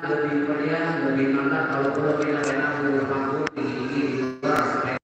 lebih meriah, lebih mantap kalau lebih enak mampu di luar.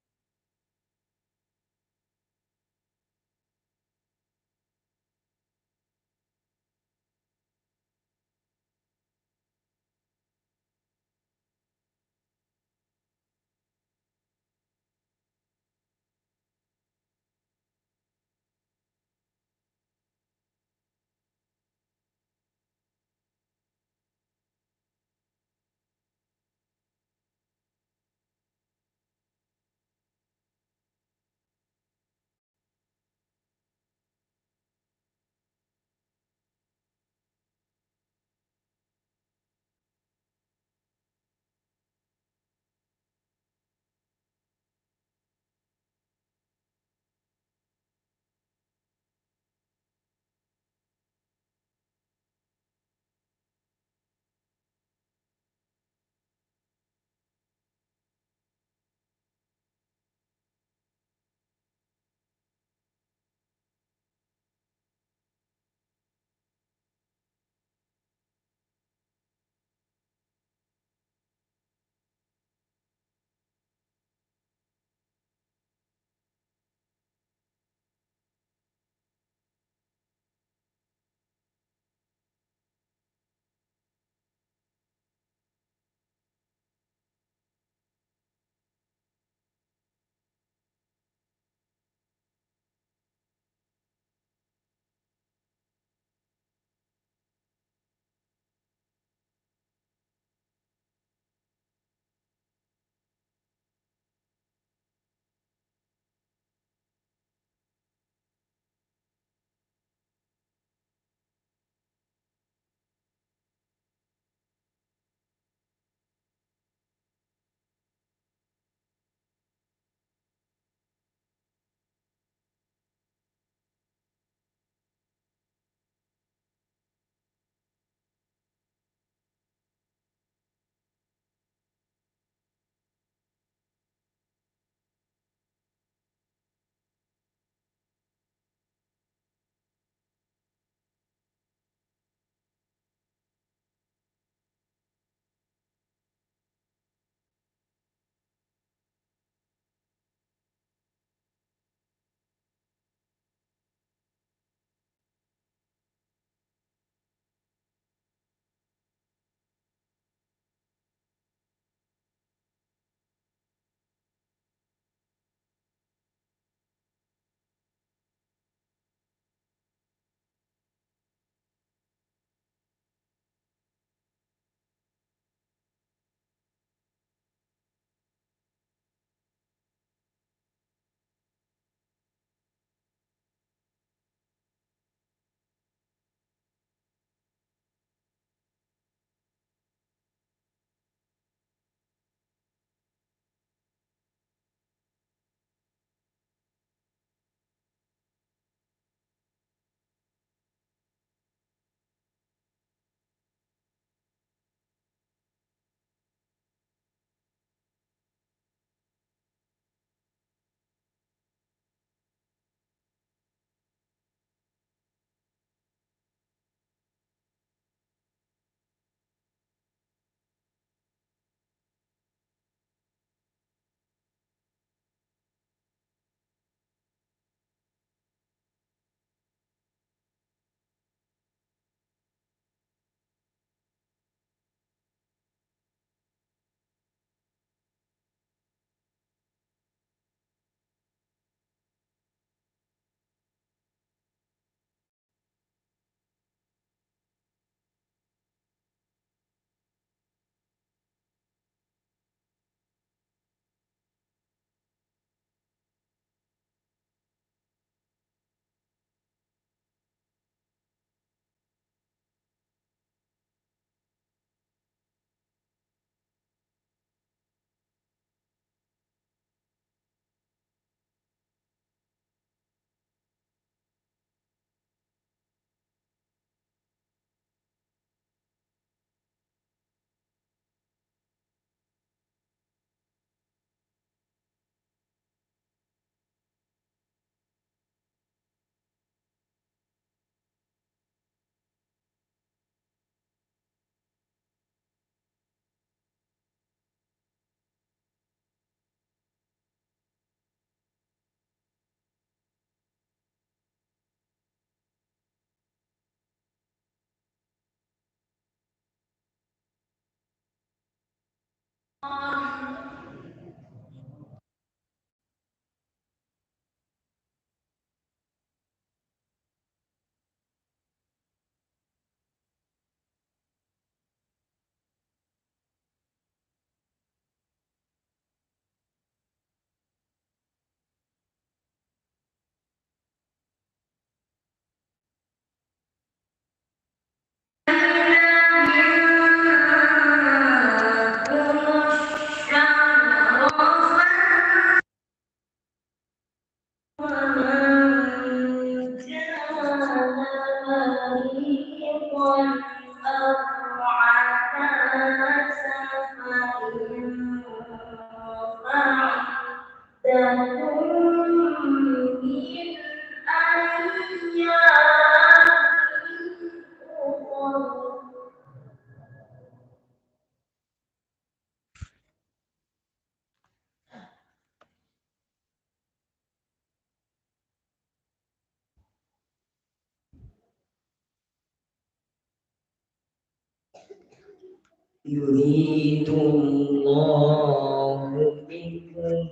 يريد الله بكم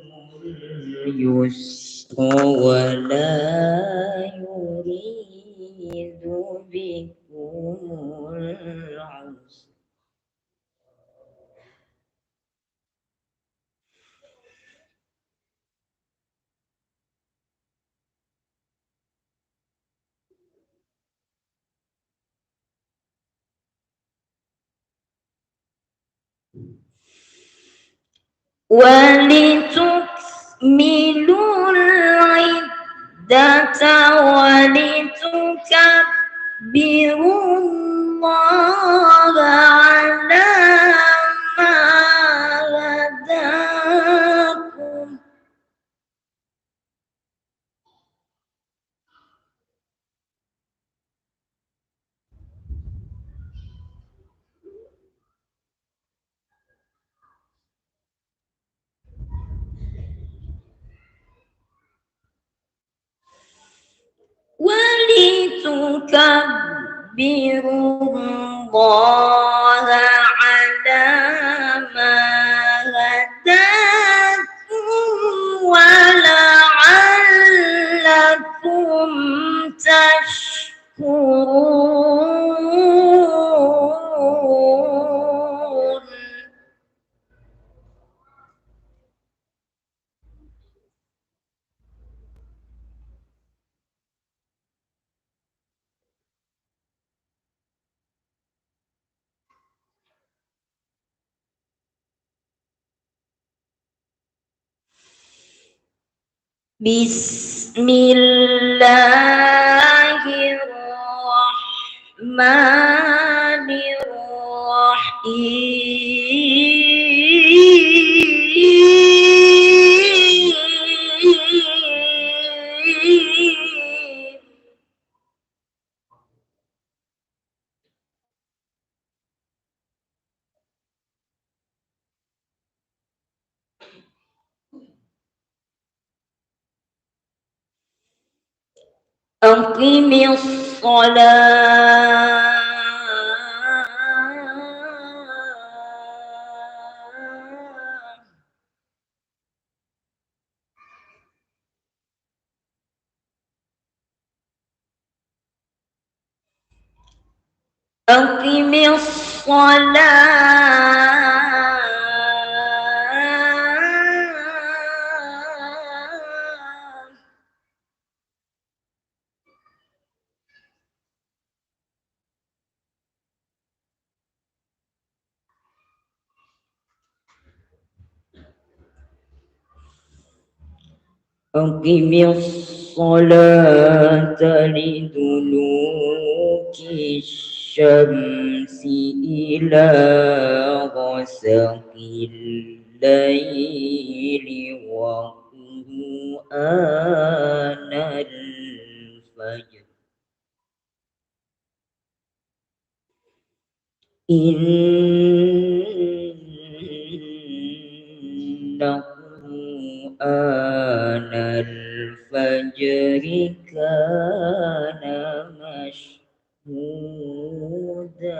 اليسر ولا يريد بكم العسر ولتكملوا العدة ولتكبروا الله على ما هداكم ولتكبروا الله على ما هداكم ولعلكم تشكرون بسم الله الرحمن الرحيم أقم الصلاة أقم الصلاة أقم الصلاة لدلوك الشمس إلى غسق الليل وقرآن الفجر إن قرآن الفجر كان مشهودا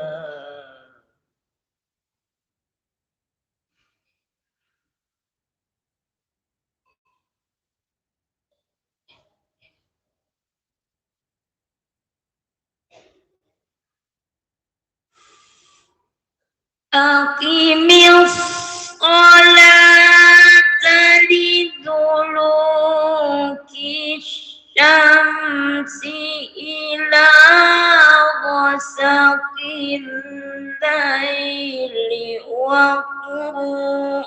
أقم الصلاة لدلوك الشمس إلى غسق الليل وقرآن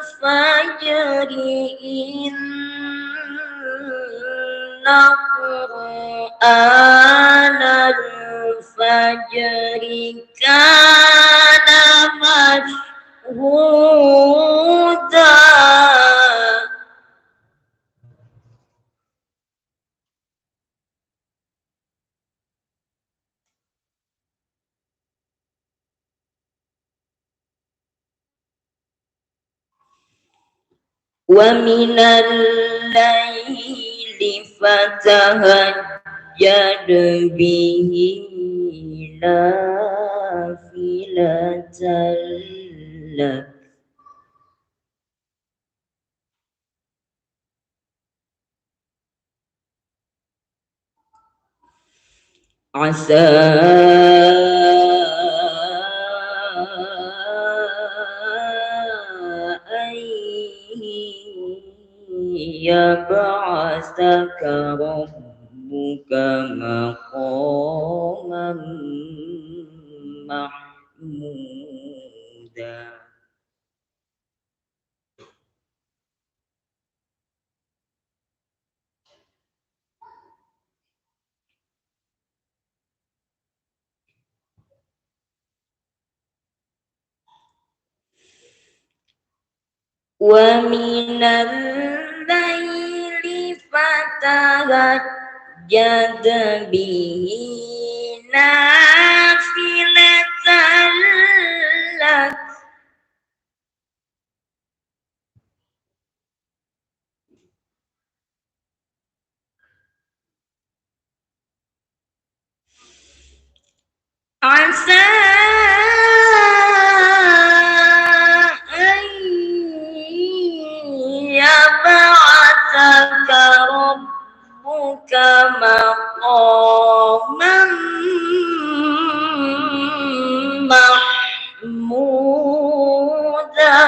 الفجر إن قرآن الفجر كان مشهودا ومن الليل فتهجد به نافلة لك عسى أن يبعثك ربك مقاما محمودا. ومن الليل فتهجد به نافلة لك عسى أن يبعثك ربك مقاما محمودا.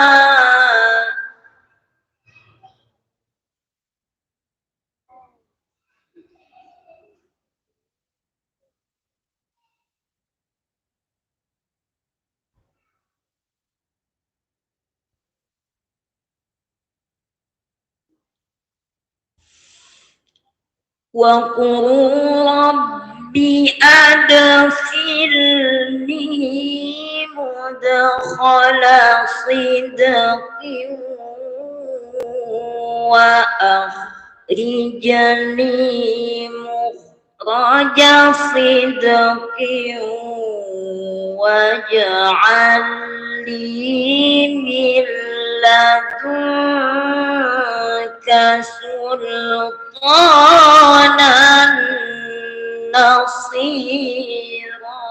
وقل رب أدخلني مدخل صدق وأخرجني مخرج صدق واجعل لي من لدنك سلطانا نصيرا.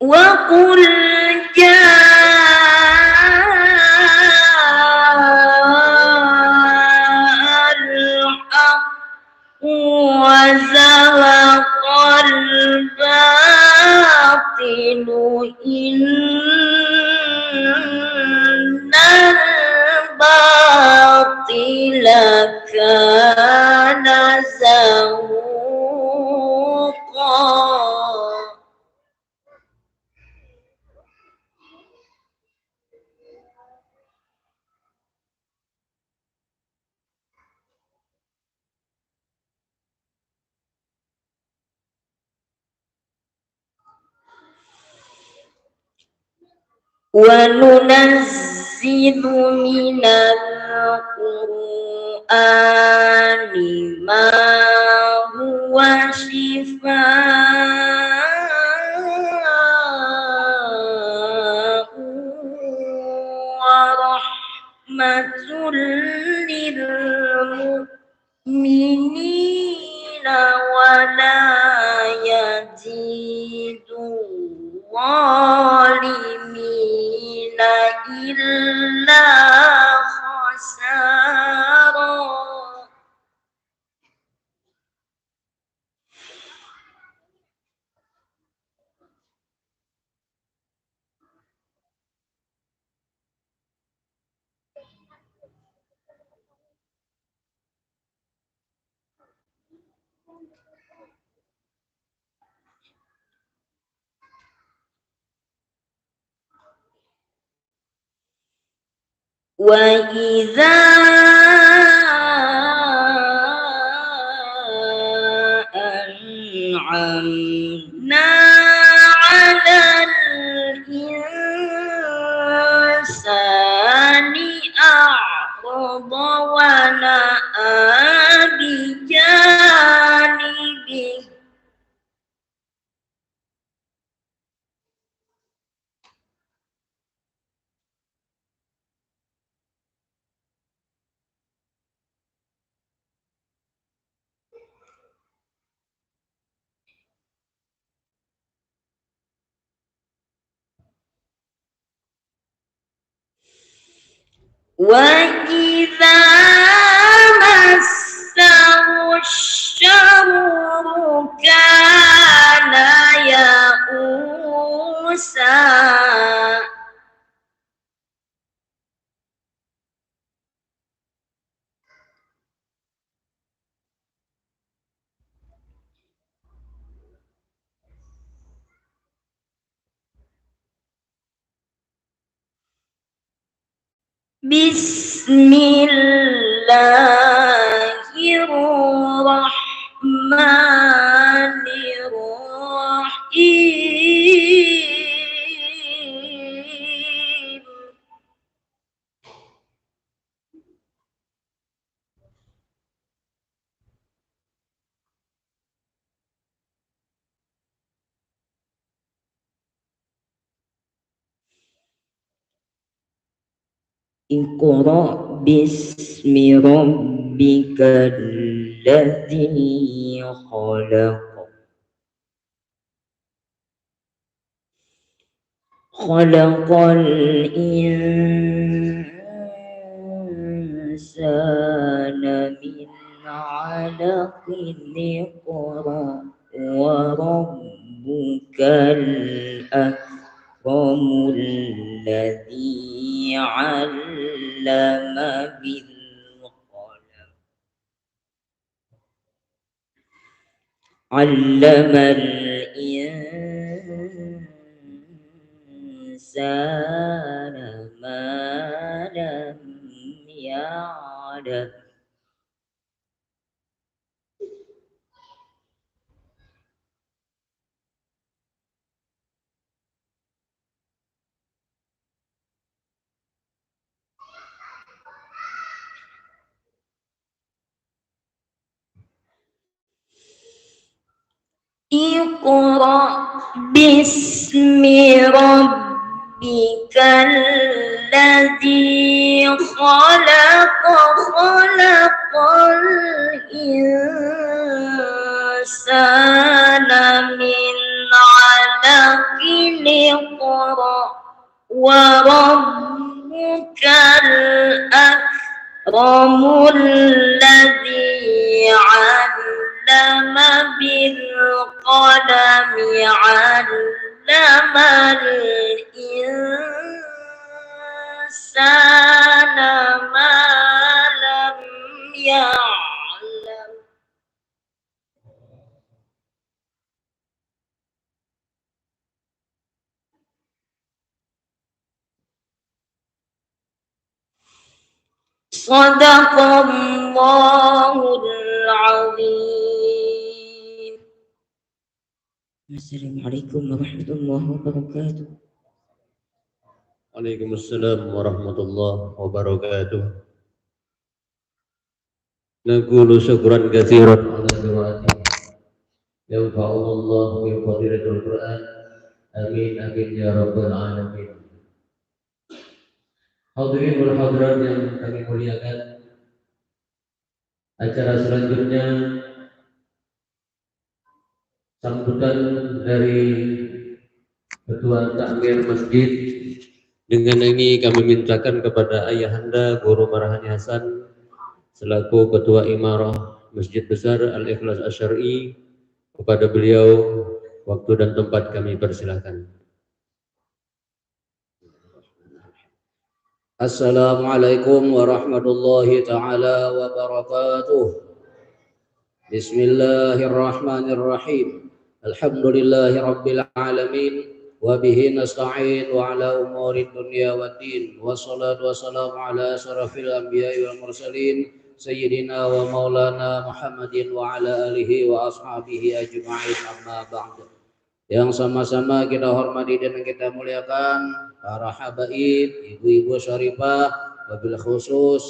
وقل جاء الحق وزهق الباطل إن الباطل كان زهوقا. وننزل من القرآن ما هو شفاء ورحمة للمؤمنين ولا يزيد الظالمين إلا خسارا. وإذا أنعمنا على الإنسان بجانبه وإذا مسه الشر كان يئوسا بسم الله الرحمن الرحيم اقرأ باسم ربك الذي خلق خلق الإنسان من علق اقرأ وربك الأكرم الذي علم بالقلم علم الإنسان ما لم يعلم اقرأ باسم ربك الذي خلق خلق الإنسان من علق اقرأ وربك الأكرم الذي علم بالقلم علم الإنسان ما لم يعلم صدق الله العظيم. السلام عليكم ورحمة الله وبركاته. Waalaikumsalam warahmatullahi wabarakatuh. Naqulu syukran katsiran ala du'ati. Yanfa'ullah bi fadilatul Qur'an. Amin amin ya rabbal alamin. Hadirin wal hadirat yang kami muliakan, acara selanjutnya sambutan dari Ketua Takmir Masjid. Dengan ini kami mintakan kepada Ayahanda Guru Marhani Hasan selaku Ketua Imarah Masjid Besar Al-Ikhlas Asy'ari, kepada beliau waktu dan tempat kami persilahkan. Assalamualaikum warahmatullahi ta'ala wabarakatuh. Bismillahirrahmanirrahim. Alhamdulillahi rabbil alamin. Wa bihi nasta'in wa ala umuri dunya waddin. Wassalatu wassalamu ala asyrafil anbiya'i wal mursalin sayyidina wa maulana Muhammadin wa ala alihi wa ashabihi ajma'in, amma ba'du. Yang sama-sama kita hormati dan kita muliakan para habaib, ibu-ibu syarifah, wabil khusus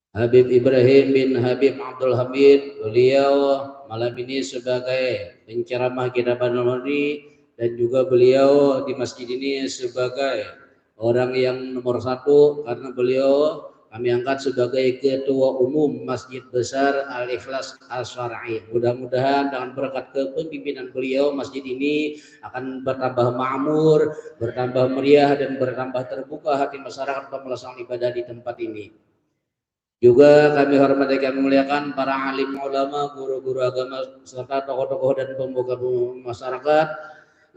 Habib Ibrahim bin Habib Abdul Hamid. Beliau malam ini sebagai penceramah kita pada hari, dan juga beliau di masjid ini sebagai orang yang nomor satu karena beliau kami angkat sebagai ketua umum Masjid Besar Al-Ikhlas Al-Syar'i. Mudah-mudahan dengan berkat kepemimpinan beliau masjid ini akan bertambah makmur, bertambah meriah, dan bertambah terbuka hati masyarakat untuk melaksanakan ibadah di tempat ini. Juga kami hormati, kami muliakan para alim ulama, guru-guru agama, serta tokoh-tokoh dan pemuka masyarakat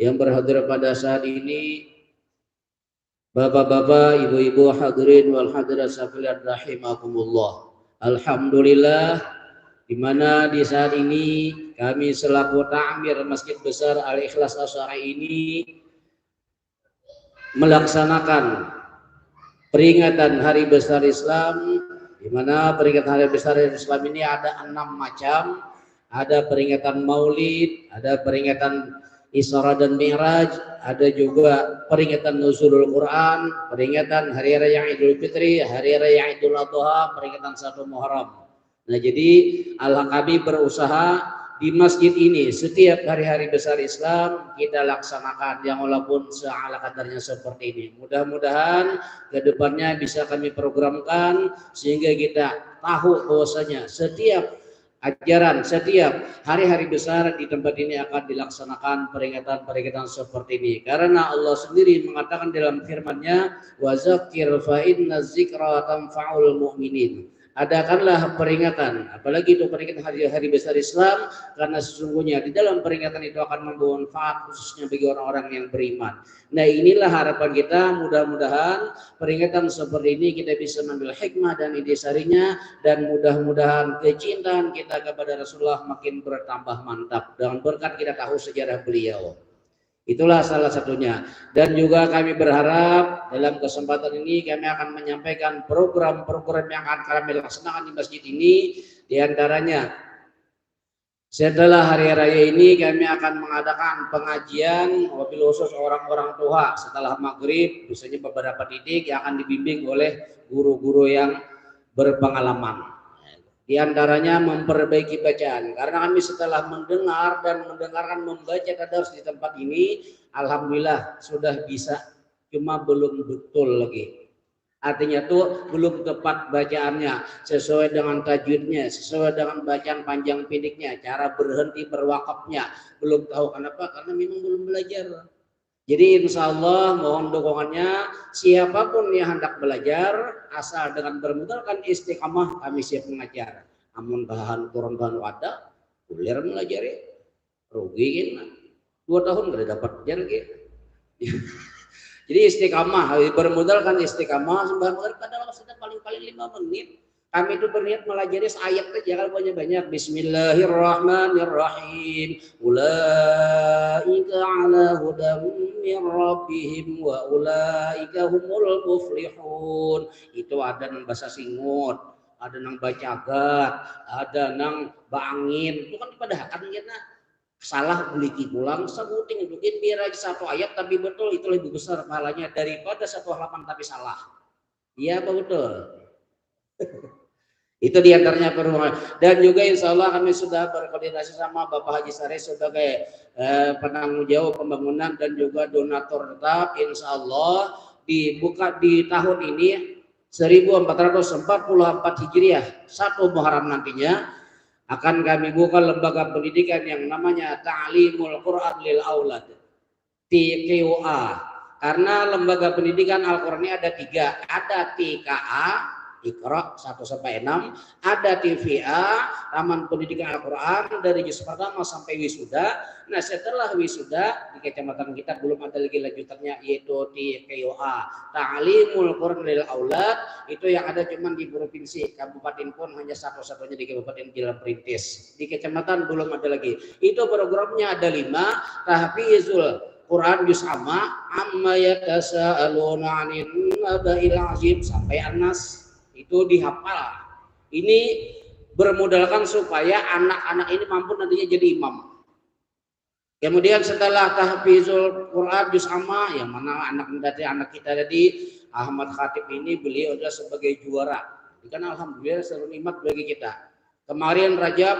yang berhadir pada saat ini. Bapak-bapak, ibu-ibu, hadirin wal hadirat sekalian rahimakumullah. Alhamdulillah, di mana di saat ini kami selaku takmir Masjid Besar Al-Ikhlas Al-Syar'i ini melaksanakan peringatan Hari Besar Islam, di mana peringatan Hari Besar Islam ini ada 6 macam. Ada peringatan Maulid, ada peringatan Isra dan Mi'raj, ada juga peringatan Nuzulul Quran, peringatan Hari Raya Idul Fitri, Hari Raya Idul Adha, peringatan 1 Muharram. Nah, jadi kami berusaha di masjid ini setiap hari-hari besar Islam kita laksanakan yang walaupun seala kadarnya seperti ini. Mudah-mudahan kedepannya bisa kami programkan sehingga kita tahu bahwasanya setiap ajaran, setiap hari-hari besar di tempat ini akan dilaksanakan peringatan-peringatan seperti ini. Karena Allah sendiri mengatakan dalam firman-Nya, wa zakir fa inna dzikra tanfa'ul mu'minin. Adakanlah peringatan, apalagi itu peringatan hari-hari besar Islam, karena sesungguhnya di dalam peringatan itu akan membawa manfaat khususnya bagi orang-orang yang beriman. Nah, inilah harapan kita, mudah-mudahan peringatan seperti ini kita bisa mengambil hikmah dan intisarinya, dan mudah-mudahan kecintaan kita kepada Rasulullah makin bertambah mantap dengan berkat kita tahu sejarah beliau. Itulah salah satunya. Dan juga kami berharap dalam kesempatan ini kami akan menyampaikan program-program yang akan kami laksanakan di masjid ini. Di antaranya setelah hari raya ini kami akan mengadakan pengajian wabil khusus orang-orang tua setelah maghrib, biasanya beberapa titik yang akan dibimbing oleh guru-guru yang berpengalaman. Di antaranya memperbaiki bacaan, karena kami setelah mendengar dan mendengarkan membaca tadarus di tempat ini, alhamdulillah sudah bisa, cuma belum betul lagi. Artinya tuh belum tepat bacaannya, sesuai dengan tajwidnya, sesuai dengan bacaan panjang pendeknya, cara berhenti berwakafnya, belum tahu. Kenapa? Karena memang belum belajar. Jadi insya Allah mohon dukungannya, siapapun yang hendak belajar asal dengan bermodalkan istiqamah kami siap mengajar. Amun tahan turun tahan ada, kuliah melajari, rugi kan? 2 tahun gak dapat jadi. Jadi istiqamah, bermodalkan istiqamah, sembahkan dalam waktu paling-paling 5 menit. Kami itu berniat melajari ayat saja, kalau banyak-banyak. Bismillahirrahmanirrahim. Ulaika ala hudam min rabbihim wa ulaika humul muflihun. Itu ada nang bahasa Singut, ada nang bacagat, ada nang bangin. Itu kan pada akan kita salah beliki pulang sebuting bikin biar aja 1 ayat tapi betul, itu lebih besar pahalanya daripada 1 halaman tapi salah. Iya apa betul? Itu diantaranya perumahan. Dan juga insya Allah kami sudah berkoordinasi sama Bapak Haji Sari sebagai penanggung jawab pembangunan dan juga donatur tetap. Insya Allah dibuka di tahun ini 1444 Hijriah 1 Muharram nantinya akan kami buka lembaga pendidikan yang namanya Ta'limul Quran lil Aulad, TQA. Karena lembaga pendidikan Al-Quran ini ada 3, ada TKA Iqra 1-6, ada TVA Taman Pendidikan Al-Quran dari juz pertama sampai wisuda. Nah, setelah wisuda di kecamatan kita belum ada lagi lanjutannya, yaitu di TQA Ta'limul Quran lil Aulad. Itu yang ada cuma di provinsi, kabupaten pun hanya satu-satunya di Kabupaten Gilang Perintis. Di kecamatan belum ada lagi. Itu programnya ada 5, tahfizul Quran juz amma yatasaaluna 'anil naba'il 'azim sampai An-Nas. Itu dihafal. Ini bermodalkan supaya anak-anak ini mampu nantinya jadi imam. Kemudian setelah tahfizul Quran juz amma, yang mana anak kita tadi Ahmad Khatib ini beliau adalah sebagai juara Kan alhamdulillah selalu nikmat bagi kita. Kemarin Rajab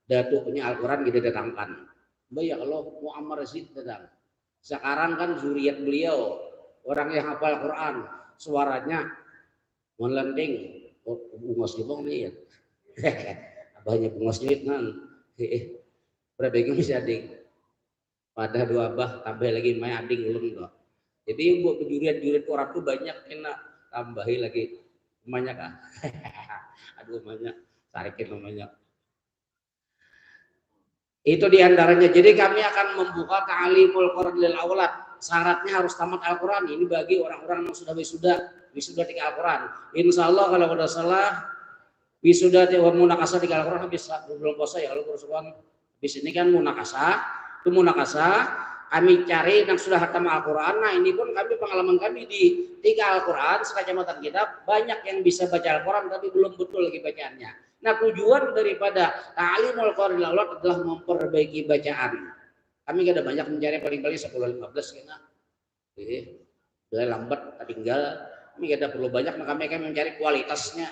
datuknya Al-Quran kita datangkan. Banyak Allah Muammar Rasyid datang. Sekarang kan zuriat beliau orang yang hafal Quran, suaranya melenting. Oh, bungos di bawah nih ya. Banyak bungos duit kan. Berapa yang bisa adik? Pada dua abah tambah lagi main adik ulun kok. Jadi buat juriat orang tuh banyak kena tambahi lagi banyak ah. Aduh banyak tarikin namanya. Itu diantaranya. Jadi kami akan membuka ta'limul Quran lil aulad. Syaratnya harus tamat Al-Quran. Ini bagi orang-orang yang sudah wisuda tiga Al-Quran. Insya Allah kalau udah salah wisuda munakasah tiga Al-Quran habis belum puasa ya kalau kerusuhan. Habis ini kan munakasah. Itu munakasah kami cari yang sudah khatam Al-Quran. Nah ini pun pengalaman kami di tiga Al-Quran sekacamatan kita banyak yang bisa baca Al-Quran tapi belum betul lagi bacaannya. Nah tujuan daripada ta'limul Quran lil aulad adalah memperbaiki bacaan. Kami ada banyak mencari paling-paling 10-15 kena. Udah lambat tinggal. Kami ada perlu banyak, nah kami akan mencari kualitasnya.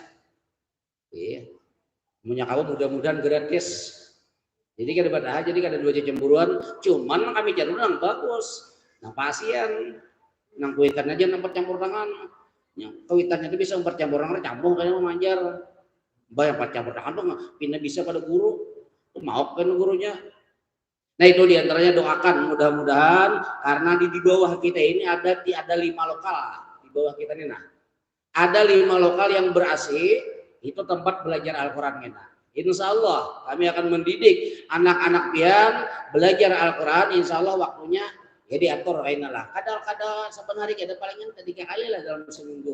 Punya kamu mudah-mudahan gratis. Jadi kada pada jadi kada dua cemburuan. Cuman kami cari yang bagus. Nah pasien, nang kuitan aja nang percampur tangan. Yang kuitannya itu bisa percampur tangan, campur kayak manjar. Bayang percampur tangan tuh pindah bisa pada guru. Mau kan gurunya. Nah itu diantaranya doakan mudah-mudahan karena di bawah kita ini ada 5 lokal di bawah kita ini. Nah ada 5 lokal yang ber-AC itu tempat belajar Al-Quran kita. Insya Allah kami akan mendidik anak-anak pian belajar Al-Quran. Insya Allah waktunya ya diatur kayaknya lah. Kadang-kadang saben hari ada palingan 3 kali lah dalam seminggu.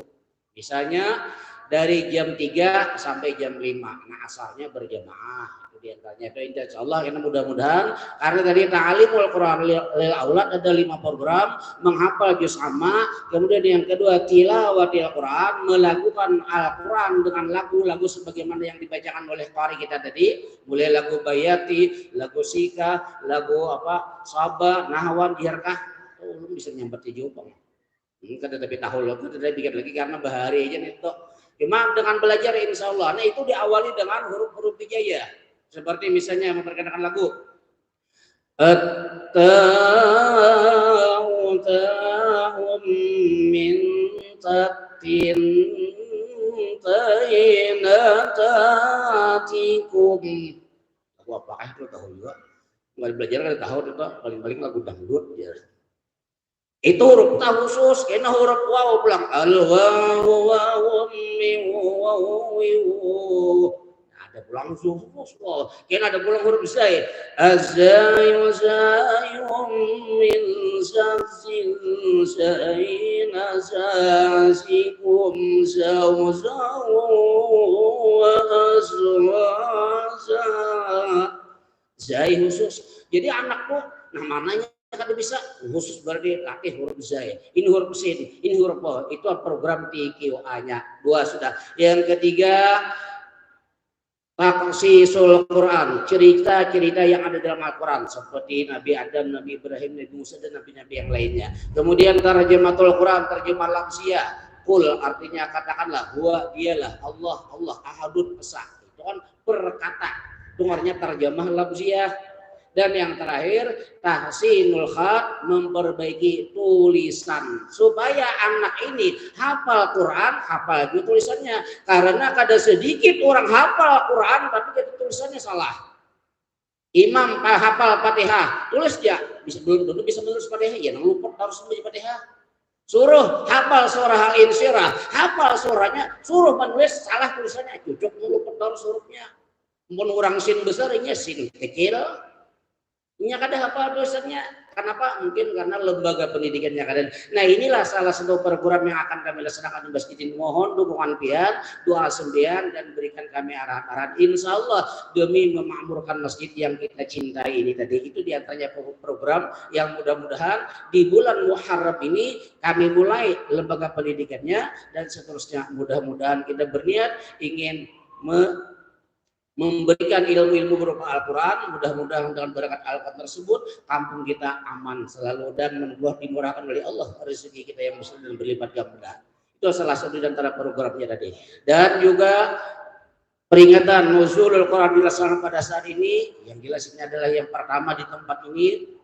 Misalnya dari jam 3 sampai jam 5. Nah asalnya berjamaah. Diantaranya itu insya Allah karena mudah-mudahan karena tadi ta'limul Quran lil aulad ada 5 program menghafal juz amma, kemudian yang kedua tilawatil Quran melakukan Al-Quran dengan lagu-lagu sebagaimana yang dibacakan oleh qari kita tadi, mulai lagu bayati, lagu sika, lagu sabah, nahwan, diharkah belum bisa nyambat di Jepang. Kada tapi tahu lo kada pikir lagi karena bahari aja itu. Cuma dengan belajar insya Allah. Nah itu diawali dengan huruf-huruf hijaya. Seperti misalnya memperkenalkan lagu At-ta'um min tatin tainatatikum. Lagu apakah itu tahu juga? Nggak belajar kan tahu itu paling-paling lagu dangdut ya. Itu huruf ta khusus kena huruf waw pulang al-waw waw min waw pulang khusus kena ada pulang huruf zai azayun zayum min zazin zaina zazikum zawzaw wa azwaza zai khusus. Jadi anakku nah mananya kada bisa khusus berarti latih huruf zai, ini huruf sin, ini huruf po. Itu program TQA-nya 2 sudah. Yang ketiga taqsisul Quran, cerita-cerita yang ada dalam Al-Quran seperti Nabi Adam, Nabi Ibrahim, Nabi Musa dan nabi-nabi yang lainnya. Kemudian tarjamatul Quran, terjemah lafziyah. Kul artinya katakanlah, huwa dialah Allah, Allah ahadun esa. Itu kan perkata. Itu artinya terjemah lafziyah. Dan yang terakhir tahsinul khat, memperbaiki tulisan supaya anak ini hafal Quran, hafal juga tulisannya. Karena kada sedikit orang hafal Quran tapi tulisannya salah. Imam hafal Fatihah, tulis dia belum bisa menulis Fatihah, ya lupa harus membaca Fatihah. Suruh hafal surah Al-Insyirah, hafal surahnya, suruh menulis salah tulisannya, cucuk lupa harus hurufnya. Mun orang sin besar ini sin kecil. Nya kada hafal dosennya. Kenapa? Mungkin karena lembaga pendidikannya kada. Nah inilah salah satu program yang akan kami laksanakan di Masjid ini. Mohon dukungan pian, doa sembian dan berikan kami arahan-arahan. Insya Allah demi memakmurkan masjid yang kita cintai ini tadi. Itu diantaranya program yang mudah-mudahan di bulan Muharram ini kami mulai lembaga pendidikannya dan seterusnya. Mudah-mudahan kita berniat ingin memberikan ilmu-ilmu berupa Al-Quran. Mudah-mudahan dengan berkat Al-Quran tersebut kampung kita aman selalu dan dimurahkan oleh Allah rezeki kita yang besar dan berlipat ganda. Itu salah satu di antara programnya tadi. Dan juga peringatan nuzulul Quran dilaksanakan pada saat ini, yang jelas ini adalah yang pertama di tempat ini.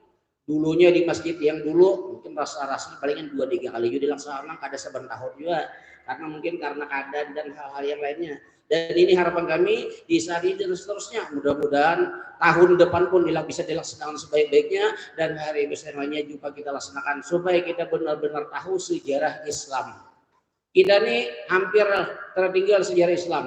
Dulunya di masjid yang dulu mungkin rasa-rasa palingan 2-3 kali juga dilaksanakan, ada sebentar tahun juga, karena mungkin karena keadaan dan hal-hal yang lainnya. Dan ini harapan kami di saat ini dan seterusnya, mudah-mudahan tahun depan pun bisa dilaksanakan sebaik-baiknya, dan hari besar lainnya juga kita laksanakan supaya kita benar-benar tahu sejarah Islam. Kita nih hampir tertinggal sejarah Islam,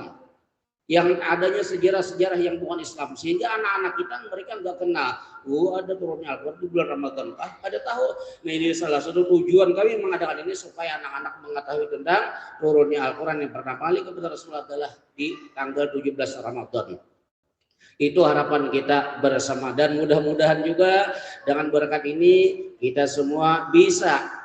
yang adanya sejarah-sejarah yang bukan Islam, sehingga anak-anak kita mereka nggak kenal. Ada turunnya Al-Quran di bulan Ramadan, ada tahu. Nah, ini salah satu tujuan kami mengadakan ini supaya anak-anak mengetahui tentang turunnya Al-Quran yang pertama kali kepada Rasulullah adalah di tanggal 17 Ramadan. Itu harapan kita bersama, dan mudah-mudahan juga dengan berkat ini kita semua bisa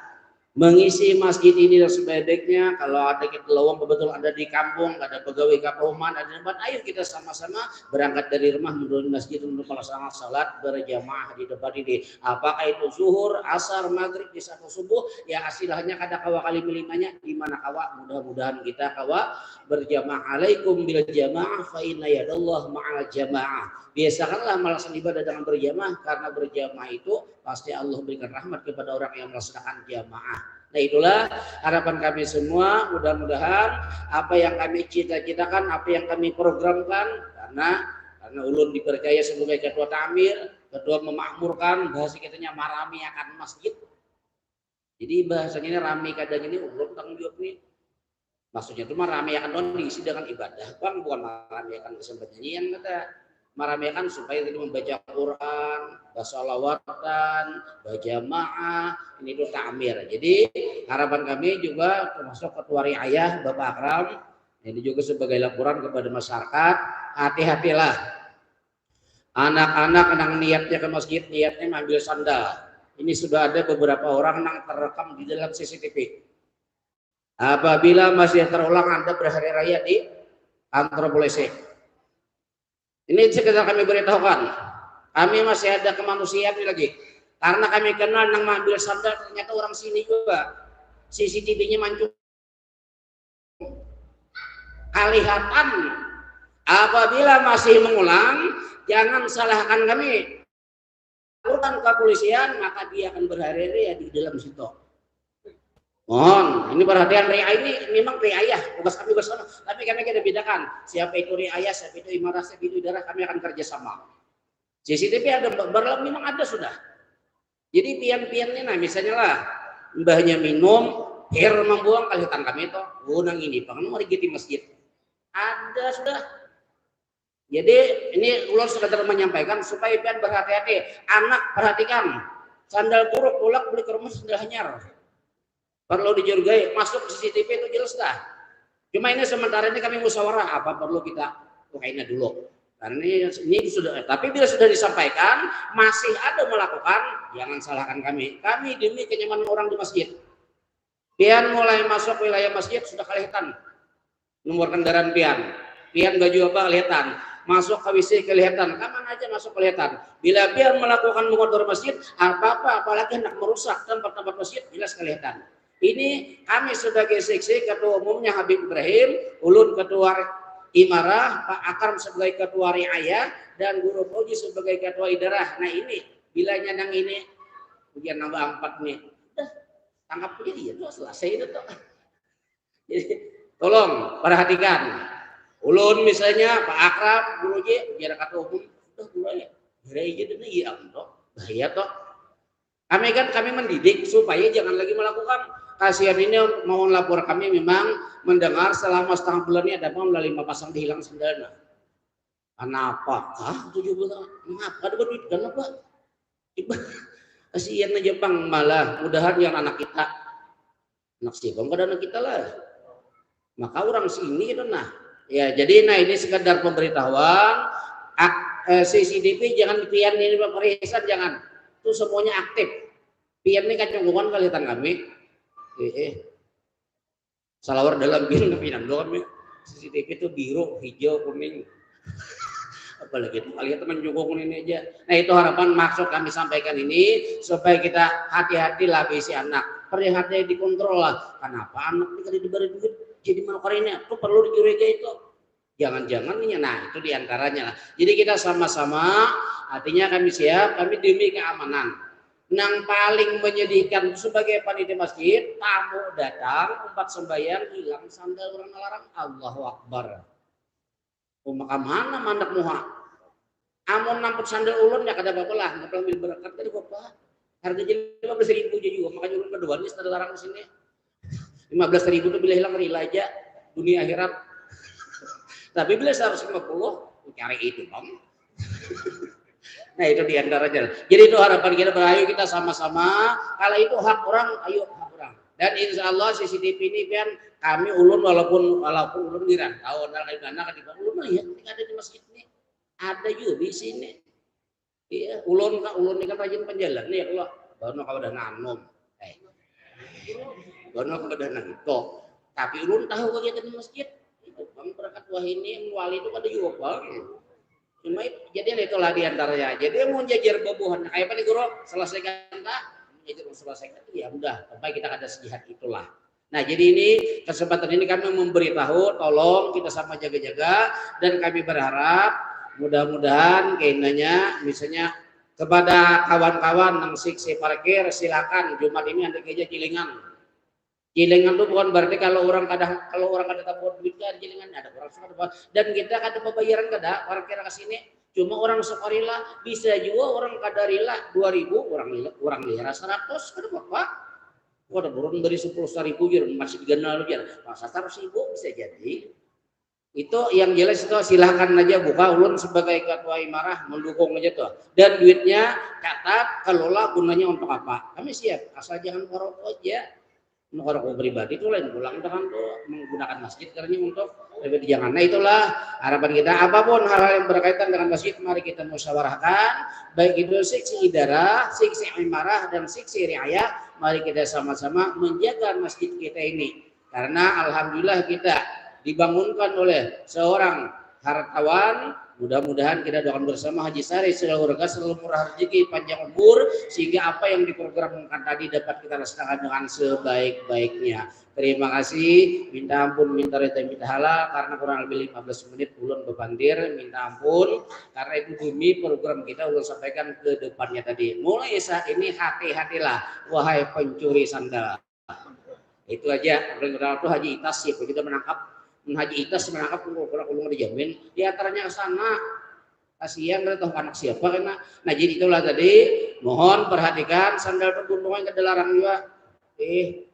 mengisi masjid ini dan sebaik-baiknya. Kalau ada kita lowong betul ada di kampung, ada pegawai kapoman, ada tempat, ayo kita sama-sama berangkat dari rumah menuju masjid untuk melaksanakan salat berjamaah di depan ini. Apakah itu zuhur, asar, maghrib, di satu subuh, ya asilahnya kada kawa kali melimanya di mana kawa. Mudah-mudahan kita kawa berjamaah. Alaikum bil jamaah fa inna yadallah ma'al jamaah. Biasakanlah melaksanakan ibadah dengan berjamaah, karena berjamaah itu pasti Allah berikan rahmat kepada orang yang melaksanakan jamaah. Nah, itulah harapan kami semua. Mudah-mudahan apa yang kami cita-citakan, apa yang kami programkan, karena ulun dipercaya sebagai ketua tamir, ketua memakmurkan, bahasa kitanya marami akan masjid. Jadi bahasanya ini rame kadang ini ulun tanggung jawab nih. Maksudnya itu marami akan don diisi dengan ibadah, bang, bukan marami akan kesempatan nyanyian kata. Meramikan supaya tadi membaca Quran, basolawatan, baca ma'ah, ini itu ta'mir. Jadi harapan kami juga termasuk ketua riayah Bapak Akram, ini juga sebagai laporan kepada masyarakat, hati-hatilah. Anak-anak yang niatnya ke masjid, niatnya mengambil sandal. Ini sudah ada beberapa orang yang terekam di dalam CCTV. Apabila masih terulang Anda berhari raya di kantor polisi, ini sekedar kami beritahukan, kami masih ada kemanusiaan lagi, karena kami kenal yang mengambil sandal ternyata orang sini juga, CCTV-nya mancung. Kelihatan. Apabila masih mengulang, jangan salahkan kami. Lakukan kepolisian, maka dia akan berhari-hari di dalam situ. Mohon, ini perhatian riayah ini memang riayah, tugas kami bersama. Tapi kami kita bedakan, siapa itu riayah, siapa itu imarah, siapa itu idarah, kami akan kerjasama. CCTV ada, memang ada sudah. Jadi pian-piannya, nah misalnya lah, mbahnya minum, air membuang, kelihatan kami itu, gunang ini, pengen mari di masjid. Ada sudah. Jadi ini ulun sekadar menyampaikan supaya pian berhati-hati. Anak perhatikan, sandal kuruk, ulak beli ke rumah sandal hanyar. Perlu dijurgai, masuk CCTV itu jelas dah. Cuma ini sementara ini kami musyawarah apa perlu kita kayaknya dulu. Karena ini sudah, tapi bila sudah disampaikan masih ada melakukan, jangan salahkan kami. Kami demi kenyamanan orang di masjid. Pian mulai masuk wilayah masjid sudah kelihatan nomor kendaraan pian. Pian baju apa kelihatan. Masuk ke WC kelihatan, kapan aja masuk kelihatan. Bila pian melakukan mengotor masjid, apa-apa apalagi hendak merusak tempat-tempat masjid jelas kelihatan. Ini kami sebagai seksi ketua umumnya Habib Ibrahim, ulun ketua imarah, Pak Akram sebagai ketua riayah, dan Guru Fauji sebagai ketua idarah. Nah ini bilanya yang ini ujian nambah 4 nih, tangkap aja dia tuh selesai itu tuh. Jadi tolong perhatikan, ulun misalnya Pak Akram, Guru Fauji, biar ketua umum, udah mulai berai aja deh ya toh, bahaya toh. Kami mendidik supaya jangan lagi melakukan. Kasihan ini mohon lapor kami memang mendengar selama setengah bulan ini ada melalui 5 pasang dihilang sendalnya. Kenapa? 7 bulan. Kenapa? Ada duit kenapa? Kasihan aja Bang, malah mudahan yang anak kita, anak sibong pada anak kita lah. Maka orang sini itu nah. Ya jadi nah ini sekedar pemberitahuan. CCTV jangan pian ini perisan jangan. Itu semuanya aktif. Pian ini kacunggungan kelihatan kami. Salawar dalam bin kepinan doang CCTV itu biru, hijau, kuning. Apalagi itu kalian teman jukung ini aja. Nah itu harapan maksud kami sampaikan ini supaya kita hati-hati lah bisi anak. perlihatnya dikontrol lah. Kenapa anak ini diberi duit jadi malkarnya? Itu perlu dicurigai itu. Jangan-jangan ini, nah itu diantaranya lah. Jadi kita sama-sama, artinya kami siap, kami demi keamanan. Yang paling menyedihkan sebagai panitia masjid, tamu datang, tempat sembahyang hilang sandal orang larang, Allahu Akbar. Maka mana mandak muha? Amun namput sandal ulun ya kada apa-apa lah, nggak ambil berangkat kada apa-apa. Harga jadi 15.000 juga, makanya ulun kedua ini sandal larang di sini. 15.000 tuh bila hilang rela aja dunia akhirat. Tapi bila 150 cari itu bang. Nah itu diantaranya. Jadi itu harapan kita berayu kita sama-sama. Kalau itu hak orang, ayo hak orang. Dan insya Allah CCTV ini kan kami ulun walaupun ulun dirantau, dari mana kan ulun melihat ini ada di masjid ini, ada juga di sini. Iya, ulun ini kan rajin penjalan nih kalau baru kalau udah nanom, baru kalau udah nanto. Tapi ulun tahu kegiatan di masjid. Itu bang berangkat wah ini wali itu ada juga bang. Cuma jadi itulah diantaranya. Jadi mau jajar bobohan kayak apa nih guru selesaikan tak? Jadi selesaikan itu ya udah. Sampai kita ada sejihat itulah. Nah jadi ini kesempatan ini kami memberitahu, tolong kita sama jaga-jaga dan kami berharap mudah-mudahan keinginannya misalnya kepada kawan-kawan yang siksi parkir silakan Jumat ini ada gereja Cilingan. Cilingan itu bukan berarti kalau orang kada tabuat duit kan Cilingan ada orang suka dan kita kada pembayaran kada parkir ke sini cuma orang sekarila bisa juga orang kada rela 2.000 orang lira 100 kada apa kada burun dari 10.000 gitu masih diganal aja masa 100.000 bisa jadi itu yang jelas itu silahkan aja buka ulun sebagai ketua imarah mendukung aja tuh dan duitnya catat kelola gunanya untuk apa kami siap asal jangan korupsi aja. Orang pribadi itu lain pulang dengan tuh menggunakan masjid karena untuk lebih jangan. Nah itulah harapan kita apapun hal-hal yang berkaitan dengan masjid mari kita musyawarahkan baik itu seksi idarah, seksi imarah dan seksi riayah mari kita sama-sama menjaga masjid kita ini karena alhamdulillah kita dibangunkan oleh seorang hartawan. Mudah-mudahan kita doakan bersama Haji Sari selalu berkah, selalu murah rezeki, panjang umur sehingga apa yang diprogramkan tadi dapat kita laksanakan dengan sebaik-baiknya. Terima kasih, minta ampun, minta reda, minta halal karena kurang lebih 15 menit ulun bebandir, minta ampun karena itu demi program kita ulun sampaikan ke depannya tadi. Mulai saat ini hati-hatilah wahai pencuri sandal. Itu aja, orang-orang itu Haji Itas sih kita menangkap Haji Itas menangkap ulung dijamin di antaranya ke sana kasihan kita tahu anak siapa karena nah jadi itulah tadi mohon perhatikan sandal pergunungan ke dilarang juga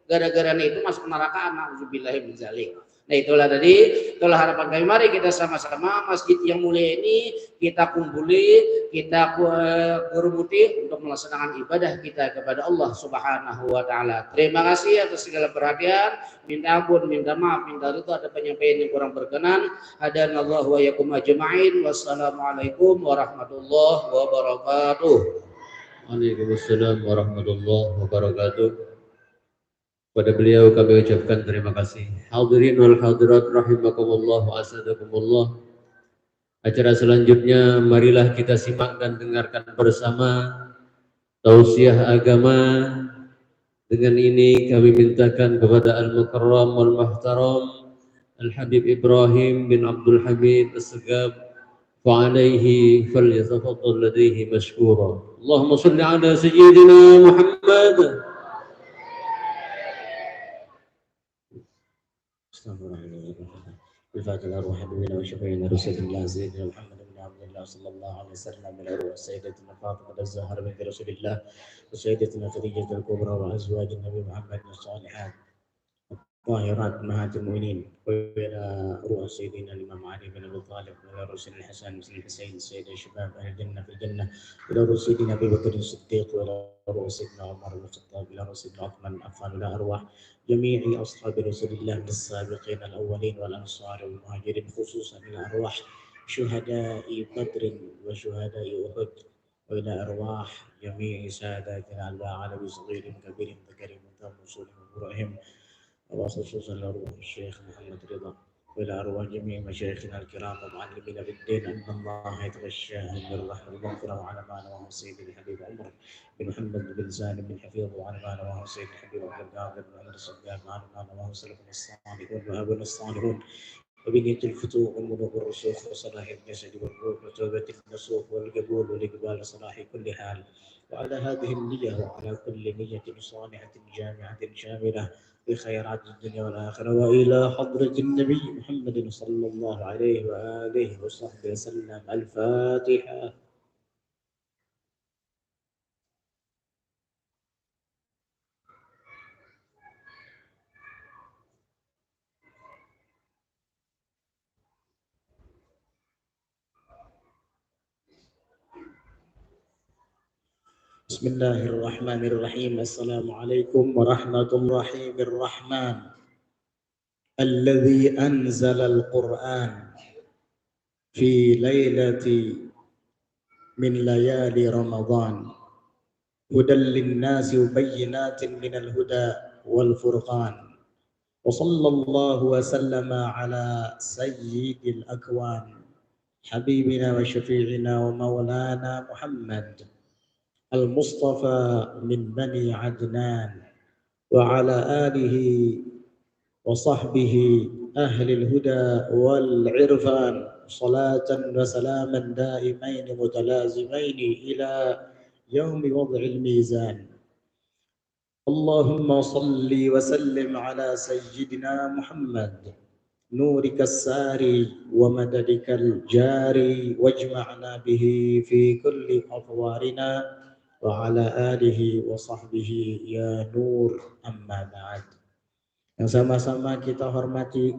gara-gara itu masuk neraka anak billahi min zalik. Nah itulah tadi itulah harapan kami mari kita sama-sama masjid yang mulia ini kita kumpuli kita berebuti untuk melaksanakan ibadah kita kepada Allah Subhanahu wa taala. Terima kasih atas segala perhatian. Minta ampun, minta maaf, minta itu ada penyampaian yang kurang berkenan. Hadanallahu wa yakum ajma'in. Wassalamualaikum warahmatullahi wabarakatuh. Waalaikumsalam warahmatullahi wabarakatuh. Pada beliau kami ucapkan terima kasih. Hadirin wal hadirat rahimakumullah wa asadakumullah. Acara selanjutnya marilah kita simak dan dengarkan bersama tausiah agama. Dengan ini kami mintakan kepada Al-Mukarram wal Muhtaram Al-Habib Ibrahim bin Abdul Hamid As-Segab fa'alaihi falyatafaddal ladaihi mashkura. Allahumma salli ala sayyidina Muhammad. الفاتحة الأرواح حبيبنا وشفيعنا رسول الله سيدنا محمد بن عبد الله صلى الله عليه وسلم من الأرواح سيدتنا فاطمة الزهراء بنت رسول الله وسيدتنا خديجة الكبرى وأزواج النبي محمد الصالحات الطاهرات أمهات المؤمنين وإلى روح سيدنا الإمام علي بن أبي طالب وإلى رسول الحسن بن الحسين سيد الشباب أهل الجنة في الجنة إلى روح سيدنا أبي بكر الصديق وإلى روح سيدنا عمر بن الخطاب إلى روح سيدنا عثمان بن عفان إلى أرواح جميع أصحاب رسول الله السابقين الأولين والأنصار والمهاجرين خصوصا إلى أرواح شهداء بدر وشهداء أحد وإلى أرواح جميع ساداتنا العالم صغير كبير ذكر منتهى وصولهم وبرئهم وخصوصا لروح الشيخ محمد رضا وإلى أرواح جميع مشايخنا الكرام ومعلمينا في الدين أن الله يتغشاهم بالرحمة والمغفرة وعلى ما نواه سيد الحبيب عمر بن محمد بن سالم بن حفيظ وعلى ما نواه سيد الحبيب عبد القادر بن عمر الصداق وعلى ما نواه سلفنا الصالحون وأبونا الصالحون وبنية الفتوح والملوك والرسوخ وصلاح الجسد والروح وتوبة النسوخ والقبول والإقبال صلاح كل حال وعلى هذه النية وعلى كل نية صالحة جامعة شاملة بخيرات الدنيا والآخرة وإلى حضرة النبي محمد صلى الله عليه وآله وصحبه وسلم. الفاتحة. بسم الله الرحمن الرحيم. السلام عليكم ورحمة الله الرحمن الذي أنزل القرآن في ليلة من ليالي رمضان هدى للناس وبينات من الهدى والفرقان وصلى الله وسلم على سيد الأكوان حبيبنا وشفيعنا ومولانا محمد المصطفى من بني عدنان وعلى آله وصحبه أهل الهدى والعرفان صلاة وسلاما دائمين متلازمين إلى يوم وضع الميزان. اللهم صل وسلم على سيدنا محمد نورك الساري ومددك الجاري واجمعنا به في كل أطوارنا وعلى آله وصحبه يا نور. أما بعد. Yang sama-sama kita hormati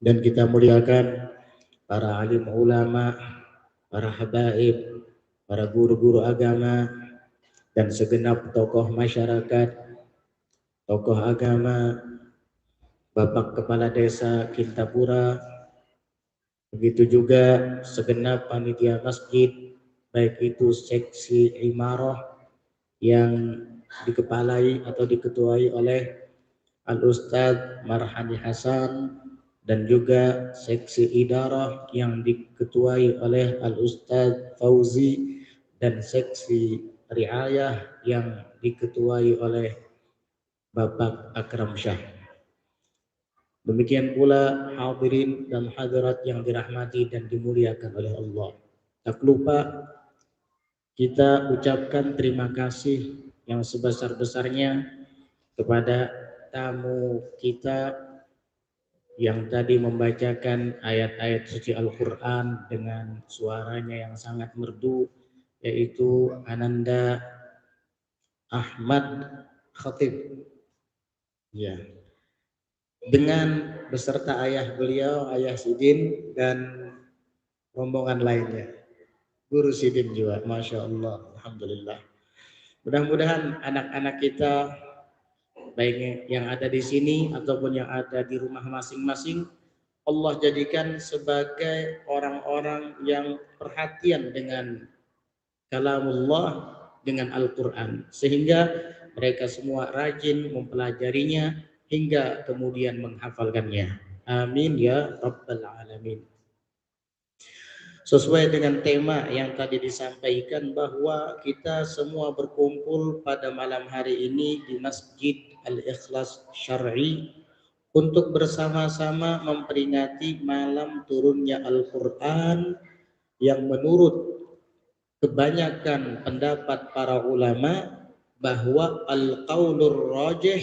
dan kita muliakan para alim ulama, para habaib, para guru-guru agama, dan segenap tokoh masyarakat, tokoh agama, Bapak Kepala Desa Kintapura, begitu juga segenap panitia masjid, baik itu seksi imarah yang dikepalai atau diketuai oleh Al-Ustadz Marhadi Hasan dan juga seksi idarah yang diketuai oleh Al-Ustadz Fauzi dan seksi riayah yang diketuai oleh Bapak Akram Syah. Demikian pula hadirin dan hadirat yang dirahmati dan dimuliakan oleh Allah. Tak lupa kita ucapkan terima kasih yang sebesar-besarnya kepada tamu kita yang tadi membacakan ayat-ayat suci Al-Quran dengan suaranya yang sangat merdu, yaitu Ananda Ahmad Khatib. Ya. Dengan beserta ayah beliau, Ayah Sidin, dan rombongan lainnya. Guru Sidin juga, Masya Allah, Alhamdulillah. Mudah-mudahan anak-anak kita, baik yang ada di sini ataupun yang ada di rumah masing-masing, Allah jadikan sebagai orang-orang yang perhatian dengan kalamullah, dengan Al-Quran, sehingga mereka semua rajin mempelajarinya hingga kemudian menghafalkannya. Amin ya Rabbal Alamin. Sesuai dengan tema yang tadi disampaikan bahwa kita semua berkumpul pada malam hari ini di Masjid Al-Ikhlas Syar'i untuk bersama-sama memperingati malam turunnya Al-Quran yang menurut kebanyakan pendapat para ulama bahwa al-qaulur rajih,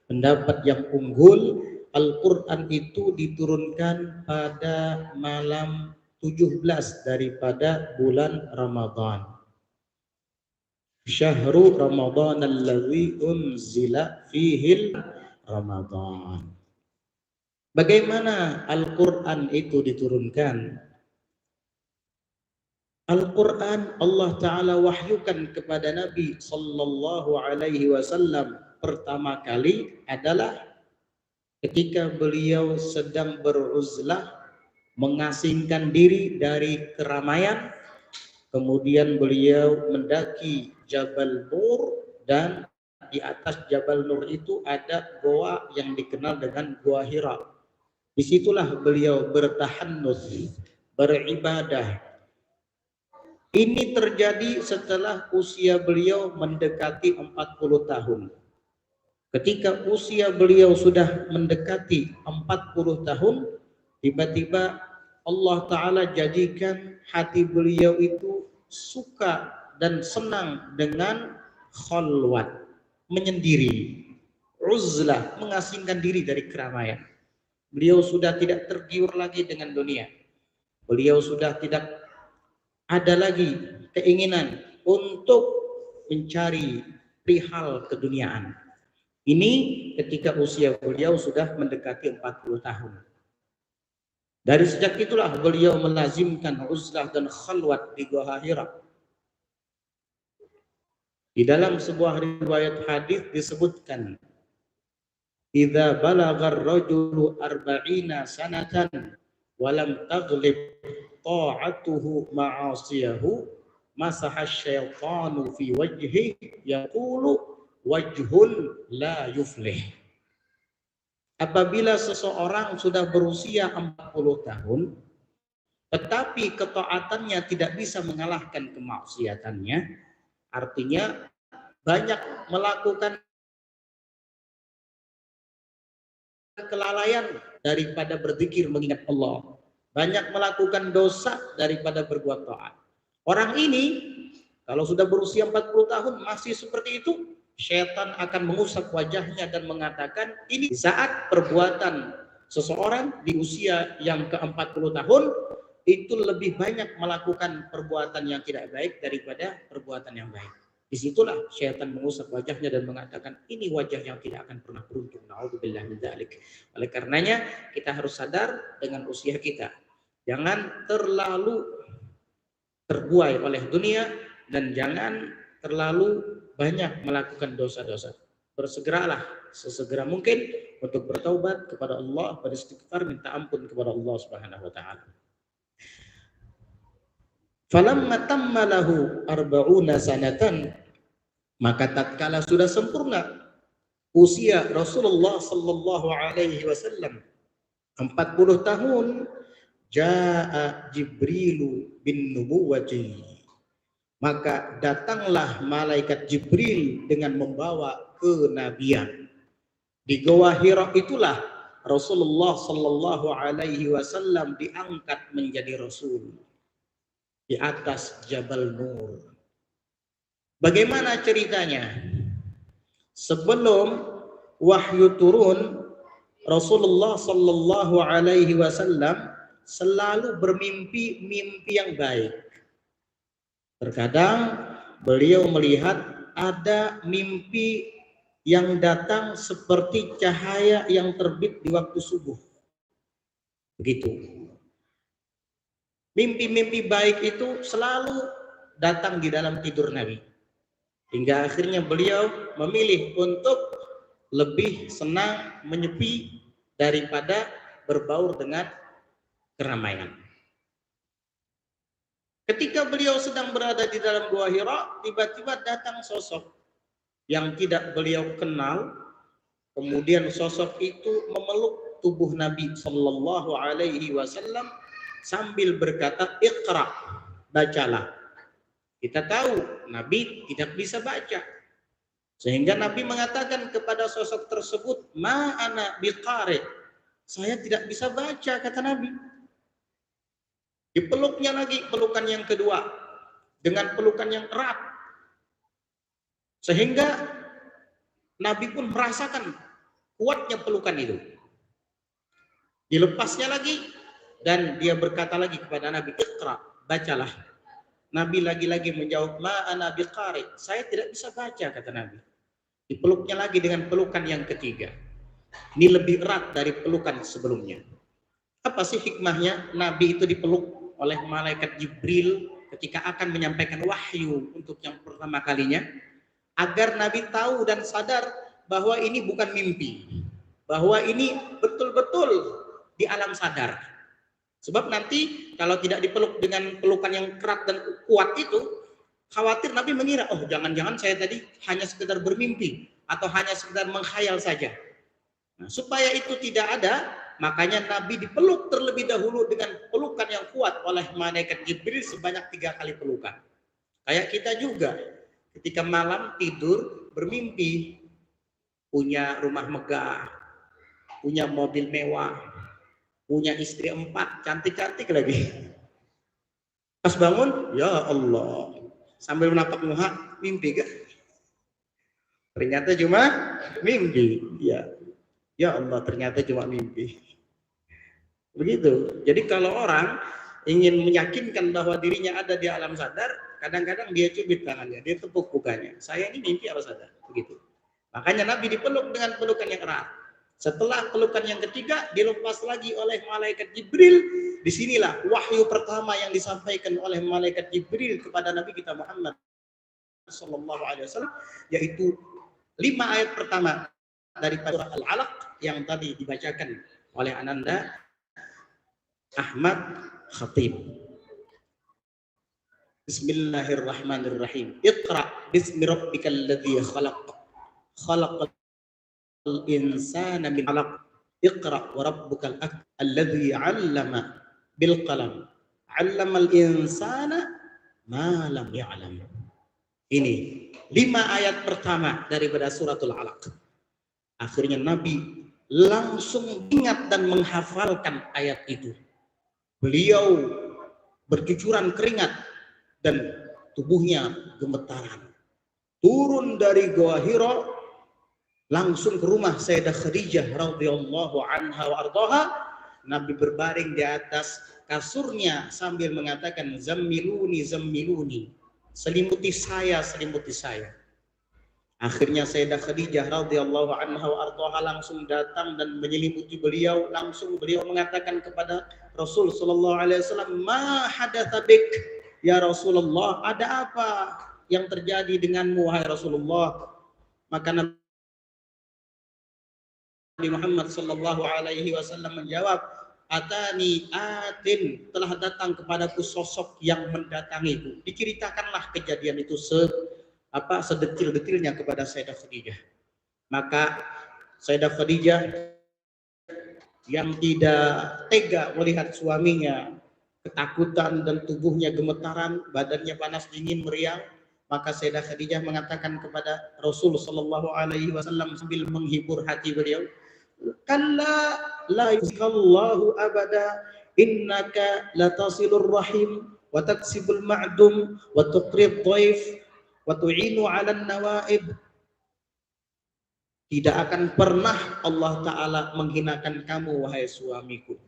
pendapat yang unggul, Al-Quran itu diturunkan pada malam 17 daripada bulan Ramadan. Syahrul Ramadan alladzi unzila fihi Ramadan. Bagaimana Al-Quran itu diturunkan? Al-Quran Allah Ta'ala wahyukan kepada Nabi Sallallahu Alaihi Wasallam pertama kali adalah ketika beliau sedang beruzlah, mengasingkan diri dari keramaian, kemudian beliau mendaki Jabal Nur, dan di atas Jabal Nur itu ada goa yang dikenal dengan Goa Hira. Disitulah beliau bertahannuts, beribadah. Ini terjadi setelah usia beliau mendekati 40 tahun. Ketika usia beliau sudah mendekati 40 tahun, tiba-tiba Allah Ta'ala jadikan hati beliau itu suka dan senang dengan khalwat, menyendiri, uzlah, mengasingkan diri dari keramaian. Beliau sudah tidak tergiur lagi dengan dunia. Beliau sudah tidak ada lagi keinginan untuk mencari perihal keduniaan. Ini ketika usia beliau sudah mendekati 40 tahun. Dari sejak itulah beliau melazimkan uzlah dan khalwat di Gua Hira. Di dalam sebuah riwayat hadis disebutkan, "Idza balagha ar-rajulu 40 sanatan wa lam taghlib ta'atuhu ma'asiyahu masaha asyaitanu fi wajhihi yaqulu wajhun la yuflih." Apabila seseorang sudah berusia 40 tahun tetapi ketaatannya tidak bisa mengalahkan kemaksiatannya, artinya banyak melakukan kelalaian daripada berzikir mengingat Allah, banyak melakukan dosa daripada berbuat taat. Orang ini kalau sudah berusia 40 tahun masih seperti itu, syaitan akan mengusap wajahnya dan mengatakan, ini saat perbuatan seseorang di usia yang ke-40 tahun itu lebih banyak melakukan perbuatan yang tidak baik daripada perbuatan yang baik. Disitulah syaitan mengusap wajahnya dan mengatakan, ini wajah yang tidak akan pernah beruntung. Na'udzubillah min dzalik. Oleh karenanya kita harus sadar dengan usia kita. Jangan terlalu terbuai oleh dunia dan jangan terlalu banyak melakukan dosa-dosa. Bersegeralah sesegera mungkin untuk bertaubat kepada Allah, beristighfar, minta ampun kepada Allah Subhanahu wa taala. Falamma tamma lahu 40 sanatan, maka tatkala sudah sempurna usia Rasulullah sallallahu alaihi wasallam 40 tahun, jaa Jibrilu bin nubuwwati, maka datanglah malaikat Jibril dengan membawa kenabian. Di Gua Hira itulah Rasulullah sallallahu alaihi wasallam diangkat menjadi rasul di atas Jabal Nur. Bagaimana ceritanya? Sebelum wahyu turun, Rasulullah sallallahu alaihi wasallam selalu bermimpi mimpi yang baik. Terkadang beliau melihat ada mimpi yang datang seperti cahaya yang terbit di waktu subuh. Begitu. Mimpi-mimpi baik itu selalu datang di dalam tidur Nabi. Hingga akhirnya beliau memilih untuk lebih senang menyepi daripada berbaur dengan keramaian. Ketika beliau sedang berada di dalam Gua Hira, tiba-tiba datang sosok yang tidak beliau kenal. Kemudian sosok itu memeluk tubuh Nabi Sallallahu Alaihi Wasallam sambil berkata, "Iqra, bacalah." Kita tahu Nabi tidak bisa baca, sehingga Nabi mengatakan kepada sosok tersebut, "Ma ana biqari." Saya tidak bisa baca, kata Nabi. Dipeluknya lagi pelukan yang kedua dengan pelukan yang erat, sehingga Nabi pun merasakan kuatnya pelukan itu. Dilepasnya lagi dan dia berkata lagi kepada Nabi, "Iqra, bacalah." Nabi lagi-lagi menjawab, "Ma ana biqari." Saya tidak bisa baca, kata Nabi. Dipeluknya lagi dengan pelukan yang ketiga. Ini lebih erat dari pelukan sebelumnya. Apa sih hikmahnya Nabi itu dipeluk oleh malaikat Jibril ketika akan menyampaikan wahyu untuk yang pertama kalinya? Agar Nabi tahu dan sadar bahwa ini bukan mimpi, bahwa ini betul-betul di alam sadar. Sebab nanti kalau tidak dipeluk dengan pelukan yang erat dan kuat itu, khawatir Nabi mengira, oh jangan-jangan saya tadi hanya sekedar bermimpi atau hanya sekedar menghayal saja. Nah, supaya itu tidak ada, Makanya Nabi dipeluk terlebih dahulu dengan pelukan yang kuat oleh malaikat Jibril sebanyak 3 kali pelukan. Kayak kita juga ketika malam tidur bermimpi punya rumah megah, punya mobil mewah, punya istri 4, cantik-cantik lagi. Pas bangun, ya Allah, sambil menatap muka, mimpi kan? Ternyata cuma mimpi. Ya Allah, ternyata cuma mimpi. Begitu. Jadi kalau orang ingin meyakinkan bahwa dirinya ada di alam sadar, kadang-kadang dia cubit tangannya, dia tepuk mukanya. Saya ini mimpi apa sadar? Begitu. Makanya Nabi dipeluk dengan pelukan yang erat. Setelah pelukan yang ketiga, dilepas lagi oleh malaikat Jibril. Disinilah wahyu pertama yang disampaikan oleh malaikat Jibril kepada Nabi kita Muhammad sallallahu alaihi wasallam, yaitu 5 ayat pertama dari surah Al-Alaq yang tadi dibacakan oleh Ananda Ahmad Khatib. Bismillahirrahmanirrahim. Iqra bismi rabbikal ladzi khalaq. Khalaqal insana min 'alaq. Iqra wa rabbukal akram alladzi 'allama bil qalam. 'Allamal insana ma lam ya'lam. Ini 5 ayat pertama daripada suratul Alaq. Akhirnya Nabi langsung ingat dan menghafalkan ayat itu. Beliau bercucuran keringat dan tubuhnya gemetaran. Turun dari Gua Hira langsung ke rumah Sayyidah Khadijah radhiyallahu anha wa ardhaha. Nabi berbaring di atas kasurnya sambil mengatakan zammiluni zammiluni. Selimuti saya, selimuti saya. Akhirnya Sayyidah Khadijah radhiyallahu anha wa ardhaha langsung datang dan menyelimuti beliau. Langsung beliau mengatakan kepada Rasul sallallahu alaihi wasallam, "Ma hadatsa bik ya Rasulullah? Ada apa yang terjadi denganmu wahai Rasulullah?" Maka Nabi Muhammad sallallahu alaihi wasallam menjawab, "Atani atin, telah datang kepadaku sosok yang mendatangiku." Diceritakanlah kejadian itu sedetil-detilnya kepada Sayyidah Khadijah. Maka Sayyidah Khadijah yang tidak tega melihat suaminya ketakutan dan tubuhnya gemetaran, badannya panas dingin meriang, maka Sayyidah Khadijah mengatakan kepada Rasul sallallahu alaihi wasallam sambil menghibur hati beliau, "Kalla la yuzikallahu abada innaka latasilur rahim wa taksibul ma'dum wa tuqrid dhaif wa tu'inu 'alan nawaib." Tidak akan pernah Allah Ta'ala menghinakan kamu wahai suamiku.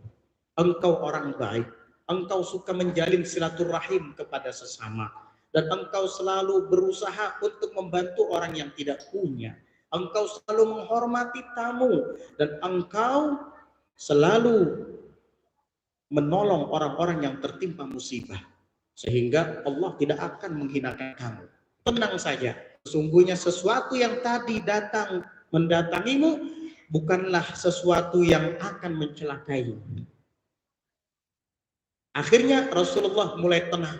Engkau orang baik, engkau suka menjalin silaturahim kepada sesama, dan engkau selalu berusaha untuk membantu orang yang tidak punya. Engkau selalu menghormati tamu, dan engkau selalu menolong orang-orang yang tertimpa musibah, sehingga Allah tidak akan menghinakan kamu. Tenang saja, sesungguhnya sesuatu yang tadi datang mendatangimu bukanlah sesuatu yang akan mencelakai. Akhirnya Rasulullah mulai tenang.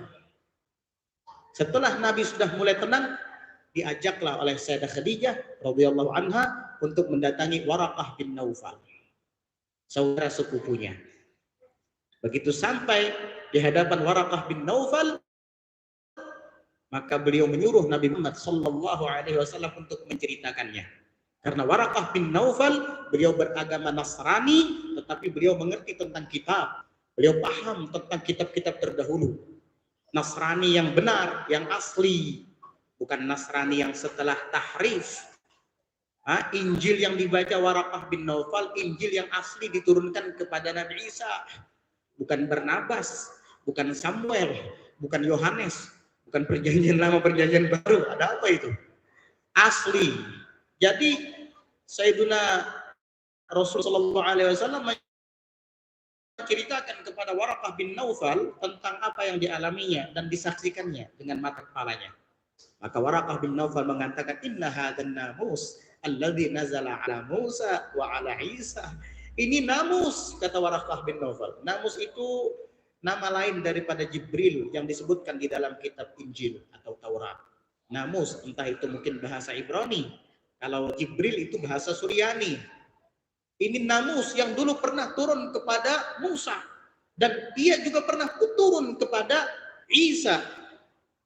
Setelah Nabi sudah mulai tenang, diajaklah oleh Sayyidah Khadijah radhiyallahu anha untuk mendatangi Waraqah bin Naufal, saudara sepupunya. Begitu sampai di hadapan Waraqah bin Naufal, maka beliau menyuruh Nabi Muhammad sallallahu alaihi wasallam untuk menceritakannya. Karena Waraqah bin Naufal, beliau beragama Nasrani, tetapi beliau mengerti tentang kitab. Beliau paham tentang kitab-kitab terdahulu. Nasrani yang benar, yang asli. Bukan Nasrani yang setelah tahrif. Injil yang dibaca Waraqah bin Naufal, Injil yang asli diturunkan kepada Nabi Isa. Bukan Barnabas, bukan Samuel, bukan Yohanes, bukan perjanjian lama, perjanjian baru. Ada apa itu? Asli. Jadi Sayyiduna Rasulullah SAW menceritakan kepada Waraqah bin Naufal tentang apa yang dialaminya dan disaksikannya dengan mata kepalanya. Maka Waraqah bin Naufal mengatakan, "Inna hadzal namus alladzi nazala ala Musa wa ala Isa." Ini namus, kata Waraqah bin Naufal. Namus itu nama lain daripada Jibril yang disebutkan di dalam kitab Injil atau Taurat. Namus, entah itu mungkin bahasa Ibrani. Kalau Jibril itu bahasa Suryani. Ini namus yang dulu pernah turun kepada Musa. Dan ia juga pernah turun kepada Isa.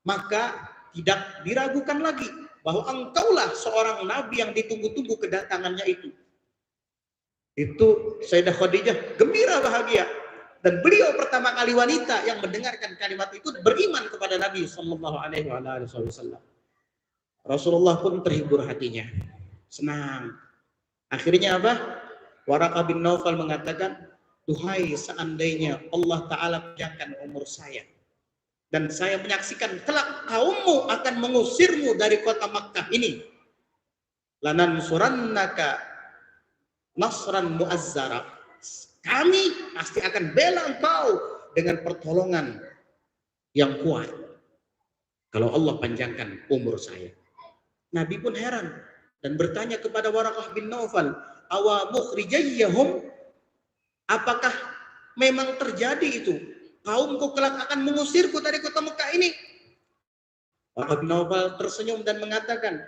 Maka tidak diragukan lagi bahwa engkaulah seorang nabi yang ditunggu-tunggu kedatangannya itu. Itu Sayyidah Khadijah gembira bahagia. Dan beliau pertama kali wanita yang mendengarkan kalimat itu beriman kepada Nabi Sallallahu Alaihi Wasallam. Rasulullah pun terhibur hatinya, senang. Akhirnya apa? Waraqah bin Naufal mengatakan, duhai seandainya Allah Ta'ala panjangkan umur saya, dan saya menyaksikan kelak kaummu akan mengusirmu dari kota Makkah ini, lanansurannaka nasran muazzara, kami pasti akan bela engkau dengan pertolongan yang kuat kalau Allah panjangkan umur saya. Nabi pun heran dan bertanya kepada Waraqah bin Naufal, awa mukhrijayyahum, apakah memang terjadi itu? Kaumku kelak akan mengusirku dari kota Mekah ini. Waraqah bin Naufal tersenyum dan mengatakan,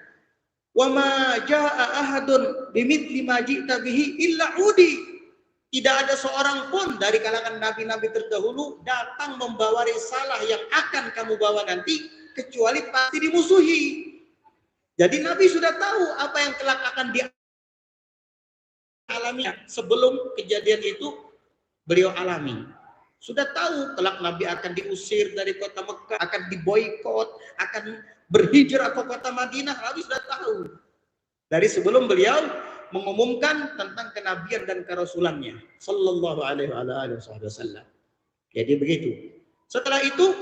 wa ma jaa ahadun bimithli ma ji'ta bihi illa udi. Tidak ada seorang pun dari kalangan nabi-nabi terdahulu datang membawa risalah yang akan kamu bawa nanti, kecuali pasti dimusuhi. Jadi Nabi sudah tahu apa yang kelak akan dialami sebelum kejadian itu beliau alami. Sudah tahu kelak Nabi akan diusir dari kota Mekah, akan diboikot, akan berhijrah ke kota Madinah. Nabi sudah tahu dari sebelum beliau mengumumkan tentang kenabian dan kerasulannya sallallahu alaihi wasallam. Jadi begitu. Setelah itu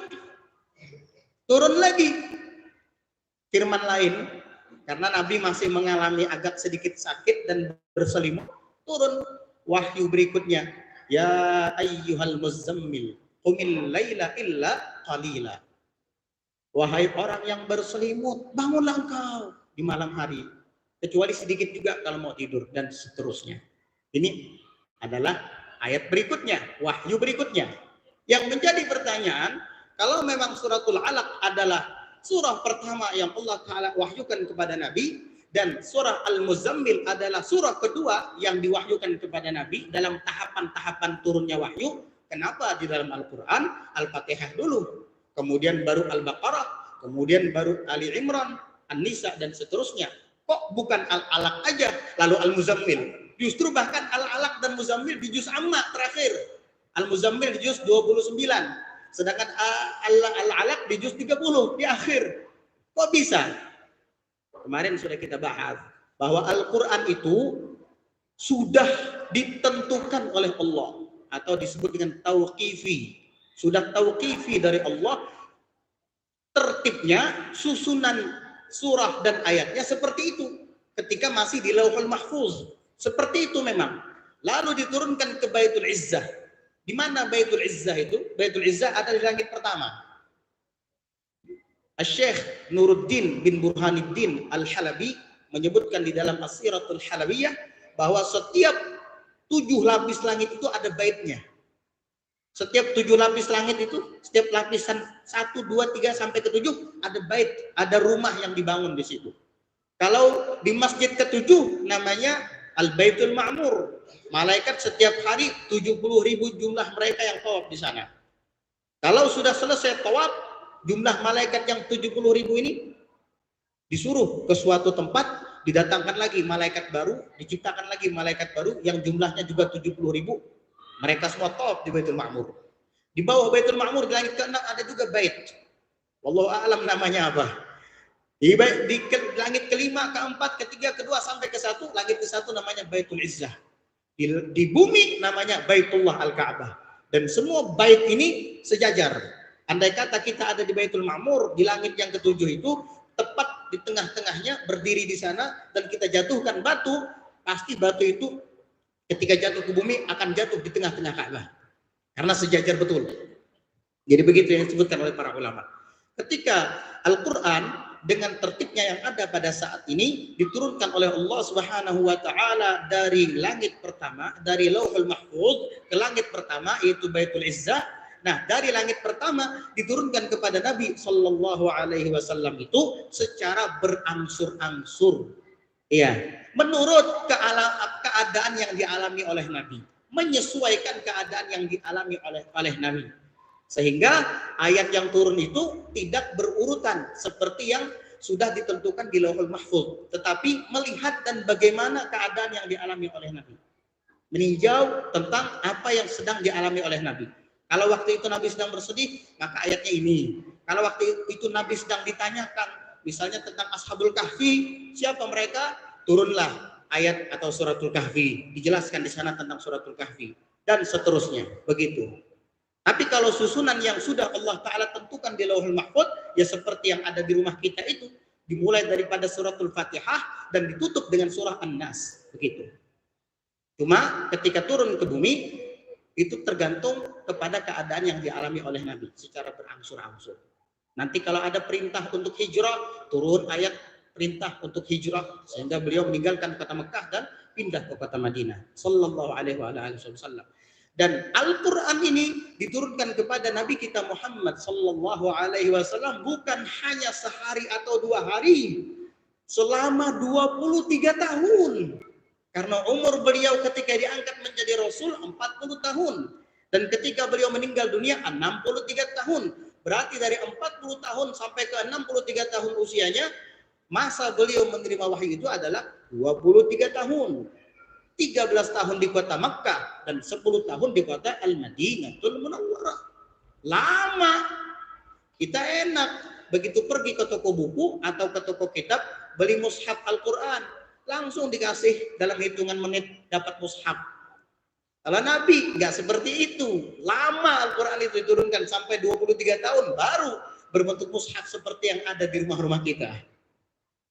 turun lagi firman lain, karena Nabi masih mengalami agak sedikit sakit dan berselimut. Turun wahyu berikutnya, ya ayyuhal muzammil qumil laila illa qalila. Wahai orang yang berselimut, bangunlah engkau di malam hari, kecuali sedikit juga kalau mau tidur, dan seterusnya. Ini adalah ayat berikutnya, wahyu berikutnya. Yang menjadi pertanyaan, kalau memang suratul Alaq adalah surah pertama yang Allah Ta'ala wahyukan kepada Nabi, dan surah Al-Muzammil adalah surah kedua yang diwahyukan kepada Nabi dalam tahapan-tahapan turunnya wahyu, kenapa di dalam Al-Quran Al-Fatihah dulu, kemudian baru Al-Baqarah, kemudian baru Ali Imran, An-Nisa, dan seterusnya? Kok bukan Al-Alaq aja, lalu Al-Muzammil? Justru bahkan Al-Alaq dan Muzammil di juz Amma terakhir. Al-Muzammil di juz 29. Sedangkan Al-Alaq di juz 30 di akhir. Kok bisa? Kemarin sudah kita bahas bahwa Al-Quran itu sudah ditentukan oleh Allah, atau disebut dengan tauqifi. Sudah tauqifi dari Allah. Tertibnya, susunan surah dan ayatnya seperti itu ketika masih di Lauhul Mahfuz. Seperti itu memang. Lalu diturunkan ke Baitul Izzah. Di mana Baitul Izzah itu? Baitul Izzah ada di langit pertama. Asy-Syaikh Nuruddin bin Burhanuddin Al-Halabi menyebutkan di dalam As-Siratul Halawiyah bahwa setiap 7 lapis langit itu ada baitnya. Setiap 7 lapis langit itu, setiap lapisan 1, 2, 3 sampai ke 7 ada bait, ada rumah yang dibangun di situ. Kalau di masjid ke-7 namanya Al-Baitul Ma'mur. Malaikat setiap hari 70.000 jumlah mereka yang tawaf di sana. Kalau sudah selesai tawaf, jumlah malaikat yang 70.000 ini disuruh ke suatu tempat, didatangkan lagi malaikat baru, diciptakan lagi malaikat baru yang jumlahnya juga 70.000. Mereka semua tawaf di Baitul Ma'mur. Di bawah Baitul Ma'mur di langit ke-6 ada juga bait. Wallahu a'lam namanya apa. Di langit ke-5, ke-4, ke-3, ke-2 sampai ke-1, langit ke-1 namanya Baitul Izzah. Di bumi namanya Baitullah Al-Ka'bah. Dan semua bait ini sejajar. Andai kata kita ada di Baitul Ma'mur, di langit yang ke-7 itu, tepat di tengah-tengahnya berdiri di sana, dan kita jatuhkan batu, pasti batu itu ketika jatuh ke bumi akan jatuh di tengah-tengah Ka'bah. Karena sejajar betul. Jadi begitu yang disebutkan oleh para ulama. Ketika Al-Quran dengan tertibnya yang ada pada saat ini diturunkan oleh Allah Subhanahu wa taala dari langit pertama, dari Lauhul Mahfuz ke langit pertama yaitu Baitul Izzah. Nah, dari langit pertama diturunkan kepada Nabi sallallahu alaihi wasallam itu secara berangsur-angsur. Iya, menurut keadaan yang dialami oleh Nabi, menyesuaikan keadaan yang dialami oleh Nabi. Sehingga ayat yang turun itu tidak berurutan seperti yang sudah ditentukan di Lauhul Mahfuz, tetapi melihat dan bagaimana keadaan yang dialami oleh Nabi. Meninjau tentang apa yang sedang dialami oleh Nabi. Kalau waktu itu Nabi sedang bersedih, maka ayatnya ini. Kalau waktu itu Nabi sedang ditanyakan, misalnya tentang Ashabul Kahfi, siapa mereka? Turunlah ayat atau Suratul Kahfi. Dijelaskan di sana tentang Suratul Kahfi. Dan seterusnya. Begitu. Tapi kalau susunan yang sudah Allah Ta'ala tentukan di Lauhul Mahfuz, ya seperti yang ada di rumah kita itu, dimulai daripada Suratul Fatihah dan ditutup dengan surah An-Nas. Begitu. Cuma ketika turun ke bumi, itu tergantung kepada keadaan yang dialami oleh Nabi secara berangsur-angsur. Nanti kalau ada perintah untuk hijrah, turun ayat perintah untuk hijrah sehingga beliau meninggalkan kota Mekah dan pindah ke kota Madinah. Sallallahu alaihi wasallam. Dan Al-Quran ini diturunkan kepada Nabi kita Muhammad Sallallahu alaihi wasallam bukan hanya sehari atau 2 hari, selama 23 tahun. Karena umur beliau ketika diangkat menjadi Rasul 40 tahun. Dan ketika beliau meninggal dunia 63 tahun. Berarti dari 40 tahun sampai ke 63 tahun usianya, masa beliau menerima wahyu itu adalah 23 tahun. 13 tahun di kota Makkah dan 10 tahun di kota Al-Madinatul Munawwarah. Lama. Kita enak. Begitu pergi ke toko buku atau ke toko kitab, beli mushaf Al-Quran. Langsung dikasih dalam hitungan menit dapat mushaf. Kalau Nabi nggak seperti itu. Lama Al-Quran itu diturunkan sampai 23 tahun baru berbentuk mushaf seperti yang ada di rumah-rumah kita.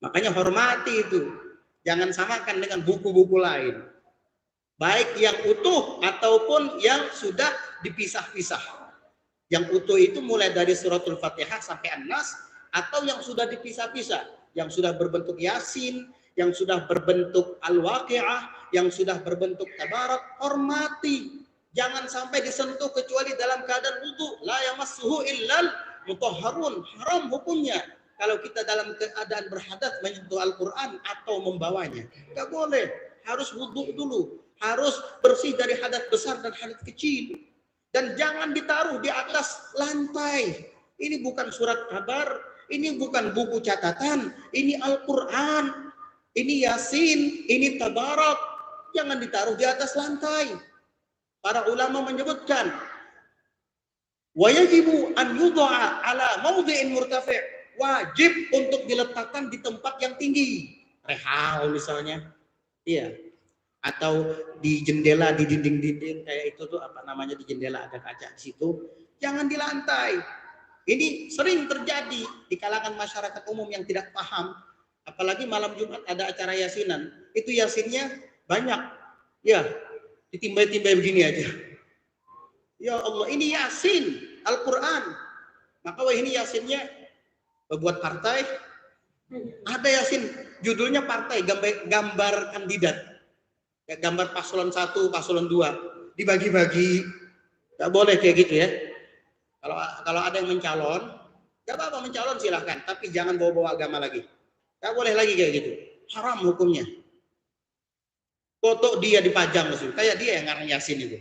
Makanya hormati itu. Jangan samakan dengan buku-buku lain. Baik yang utuh ataupun yang sudah dipisah-pisah. Yang utuh itu mulai dari Suratul Fatihah sampai An-Nas, atau yang sudah dipisah-pisah, yang sudah berbentuk Yasin, yang sudah berbentuk Al-Waqi'ah, yang sudah berbentuk Tabarak, hormati. Jangan sampai disentuh kecuali dalam keadaan wudu. La yamassuhu illal mutahharun. Haram hukumnya kalau kita dalam keadaan berhadas menyentuh Al-Quran atau membawanya. Enggak boleh. Harus wudu dulu. Harus bersih dari hadas besar dan hadas kecil. Dan jangan ditaruh di atas lantai. Ini bukan surat kabar. Ini bukan buku catatan. Ini Al-Quran. Ini Yasin, ini Tabarak, jangan ditaruh di atas lantai. Para ulama menyebutkan, wa yajibu an yudha'a ala mawdhi'in murtafi', wajib untuk diletakkan di tempat yang tinggi. Rehal misalnya, iya. Atau di jendela, di dinding-dinding kayak itu tuh apa namanya, di jendela ada kaca di situ. Jangan di lantai. Ini sering terjadi di kalangan masyarakat umum yang tidak paham. Apalagi malam Jumat ada acara yasinan. Itu yasinnya banyak. Ya, ditimbai-timbai begini aja. Ya Allah, ini yasin Al-Quran. Maka ini yasinnya buat partai. Ada yasin, judulnya partai, gambar kandidat. Ya, gambar paslon 1, paslon 2. Dibagi-bagi. Gak boleh kayak gitu ya. Kalau ada yang mencalon, gak apa-apa mencalon silahkan. Tapi jangan bawa-bawa agama lagi. Gak boleh lagi kayak gitu. Haram hukumnya. Foto dia dipajang maksudnya. Kayak dia yang ngarang Yasin itu.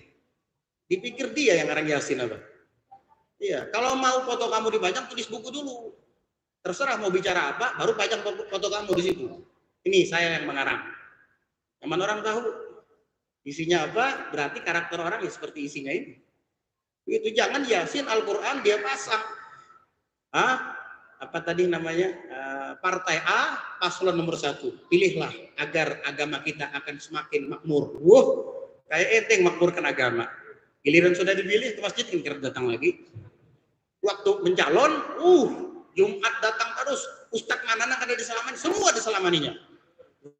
Dipikir dia yang ngarang Yasin apa? Iya. Kalau mau foto kamu dipajang, tulis buku dulu. Terserah mau bicara apa, baru pajang foto kamu di situ. Ini saya yang mengarang. Yang mana orang tahu isinya apa? Berarti karakter orang ya seperti isinya ini. Itu jangan Yasin Al-Quran dia pasang. Apa tadi namanya? Partai A, paslon nomor 1. Pilihlah agar agama kita akan semakin makmur. Kayak enteng makmurkan agama. Giliran sudah dipilih ke masjid, ingkar datang lagi. Waktu mencalon, Jumat datang terus. Ustadz mana ada diselamani, semua diselamaninya.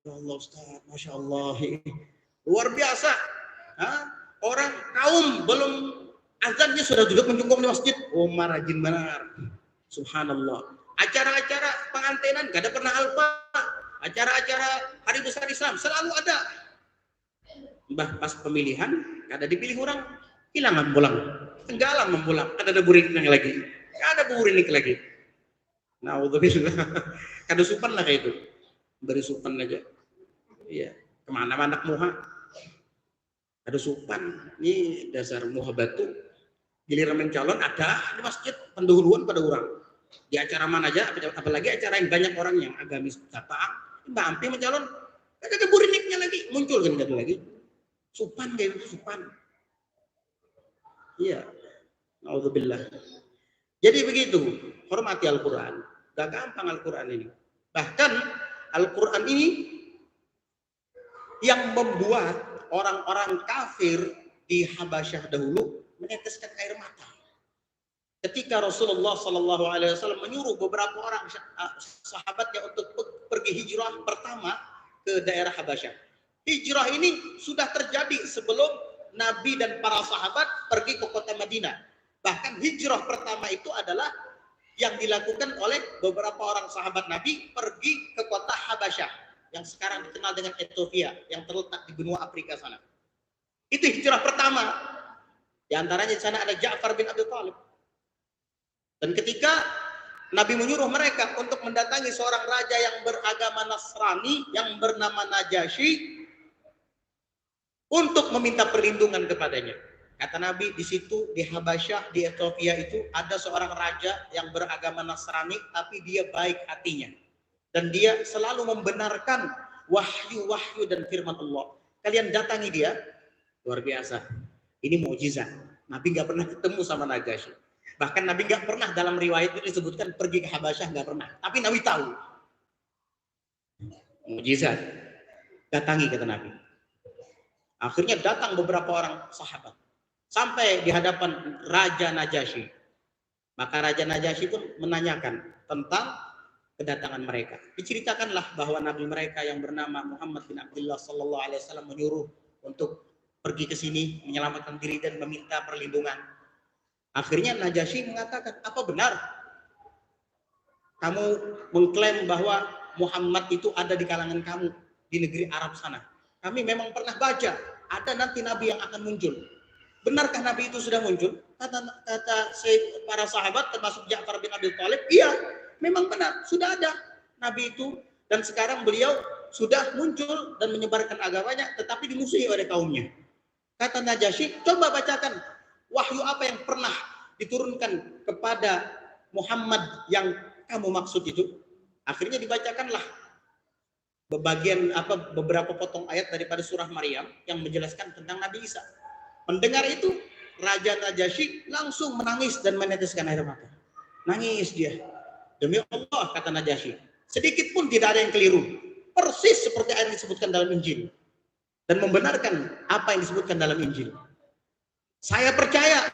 Ya Allah Ustadz, Masya Allah. Luar biasa. Orang kaum belum azannya sudah duduk menjungkung di masjid. Rajin benar. Subhanallah. Acara-acara pengantinan gak ada pernah alfa. Acara-acara hari besar Islam selalu ada. Pas pemilihan gak ada dipilih orang, hilang mempulang. Tenggalam mempulang. Ada burinik lagi. Gak ada burinik lagi. Na'udzubillah. Kada supan lah kayak itu. Beri supan aja. Iya, kemana-mana muha. Ada supan, ini dasar muha batu. Giliran mencalon ada di masjid pendahuluan pada orang. Di acara mana aja, apalagi acara yang banyak orang yang agamis datang, Mbak Ampi mencalon, ada buriniknya lagi, muncul kan gitu lagi. Supan kayak itu supan. Iya. Alhamdulillah. Jadi begitu, hormati Al-Quran. Gak gampang Al-Quran ini. Bahkan Al-Quran ini yang membuat orang-orang kafir di Habasyah dahulu meneteskan air mata. Ketika Rasulullah Sallallahu Alaihi Wasallam menyuruh beberapa orang sahabatnya untuk pergi hijrah pertama ke daerah Habasyah. Hijrah ini sudah terjadi sebelum Nabi dan para sahabat pergi ke kota Madinah. Bahkan hijrah pertama itu adalah yang dilakukan oleh beberapa orang sahabat Nabi pergi ke kota Habasyah yang sekarang dikenal dengan Ethiopia yang terletak di benua Afrika sana. Itu hijrah pertama. Di antaranya di sana ada Ja'far bin Abi Thalib. Dan ketika Nabi menyuruh mereka untuk mendatangi seorang raja yang beragama Nasrani yang bernama Najasyi untuk meminta perlindungan kepadanya. Kata Nabi, di situ di Habasyah, di Ethiopia itu ada seorang raja yang beragama Nasrani tapi dia baik hatinya. Dan dia selalu membenarkan wahyu-wahyu dan firman Allah. Kalian datangi dia, luar biasa. Ini mukjizat. Nabi nggak pernah ketemu sama Najasyi. Bahkan Nabi nggak pernah dalam riwayat itu disebutkan pergi ke Habasyah, nggak pernah. Tapi Nabi tahu. Mukjizat. Datangi kata Nabi. Akhirnya datang beberapa orang sahabat. Sampai di hadapan Raja Najasyi. Maka Raja Najasyi pun menanyakan tentang kedatangan mereka. Diceritakanlah bahwa Nabi mereka yang bernama Muhammad bin Abdullah Sallallahu Alaihi Wasallam menyuruh untuk pergi ke sini, menyelamatkan diri dan meminta perlindungan. Akhirnya Najasyi mengatakan, apa benar kamu mengklaim bahwa Muhammad itu ada di kalangan kamu di negeri Arab sana? Kami memang pernah baca, ada nanti Nabi yang akan muncul. Benarkah Nabi itu sudah muncul? Kata para sahabat termasuk Ja'far bin Abi Thalib, iya, memang benar, sudah ada Nabi itu. Dan sekarang beliau sudah muncul dan menyebarkan agamanya, tetapi dimusuhi oleh kaumnya. Kata Najasyi, coba bacakan wahyu apa yang pernah diturunkan kepada Muhammad yang kamu maksud itu. Akhirnya dibacakanlah beberapa potong ayat daripada surah Maryam yang menjelaskan tentang Nabi Isa. Mendengar itu, Raja Najasyi langsung menangis dan meneteskan air mata. Nangis dia. Demi Allah, kata Najasyi, sedikit pun tidak ada yang keliru. Persis seperti yang disebutkan dalam Injil. Dan membenarkan apa yang disebutkan dalam Injil. Saya percaya,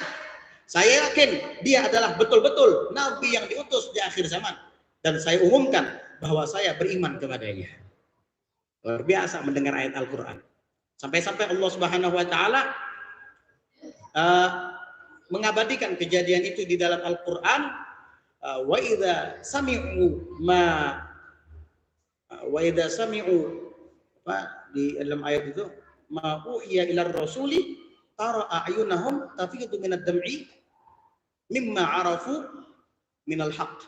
saya yakin dia adalah betul-betul Nabi yang diutus di akhir zaman. Dan saya umumkan bahwa saya beriman kepadanya. Luar biasa mendengar ayat Al-Quran. Sampai-sampai Allah Subhanahu Wa Taala mengabadikan kejadian itu di dalam Al-Quran. Wa idza sami'u di dalam ayat itu ma uhiya ilar rasuli tara a'yunahum tafidu minad dam'i mimma arafu minal haqq.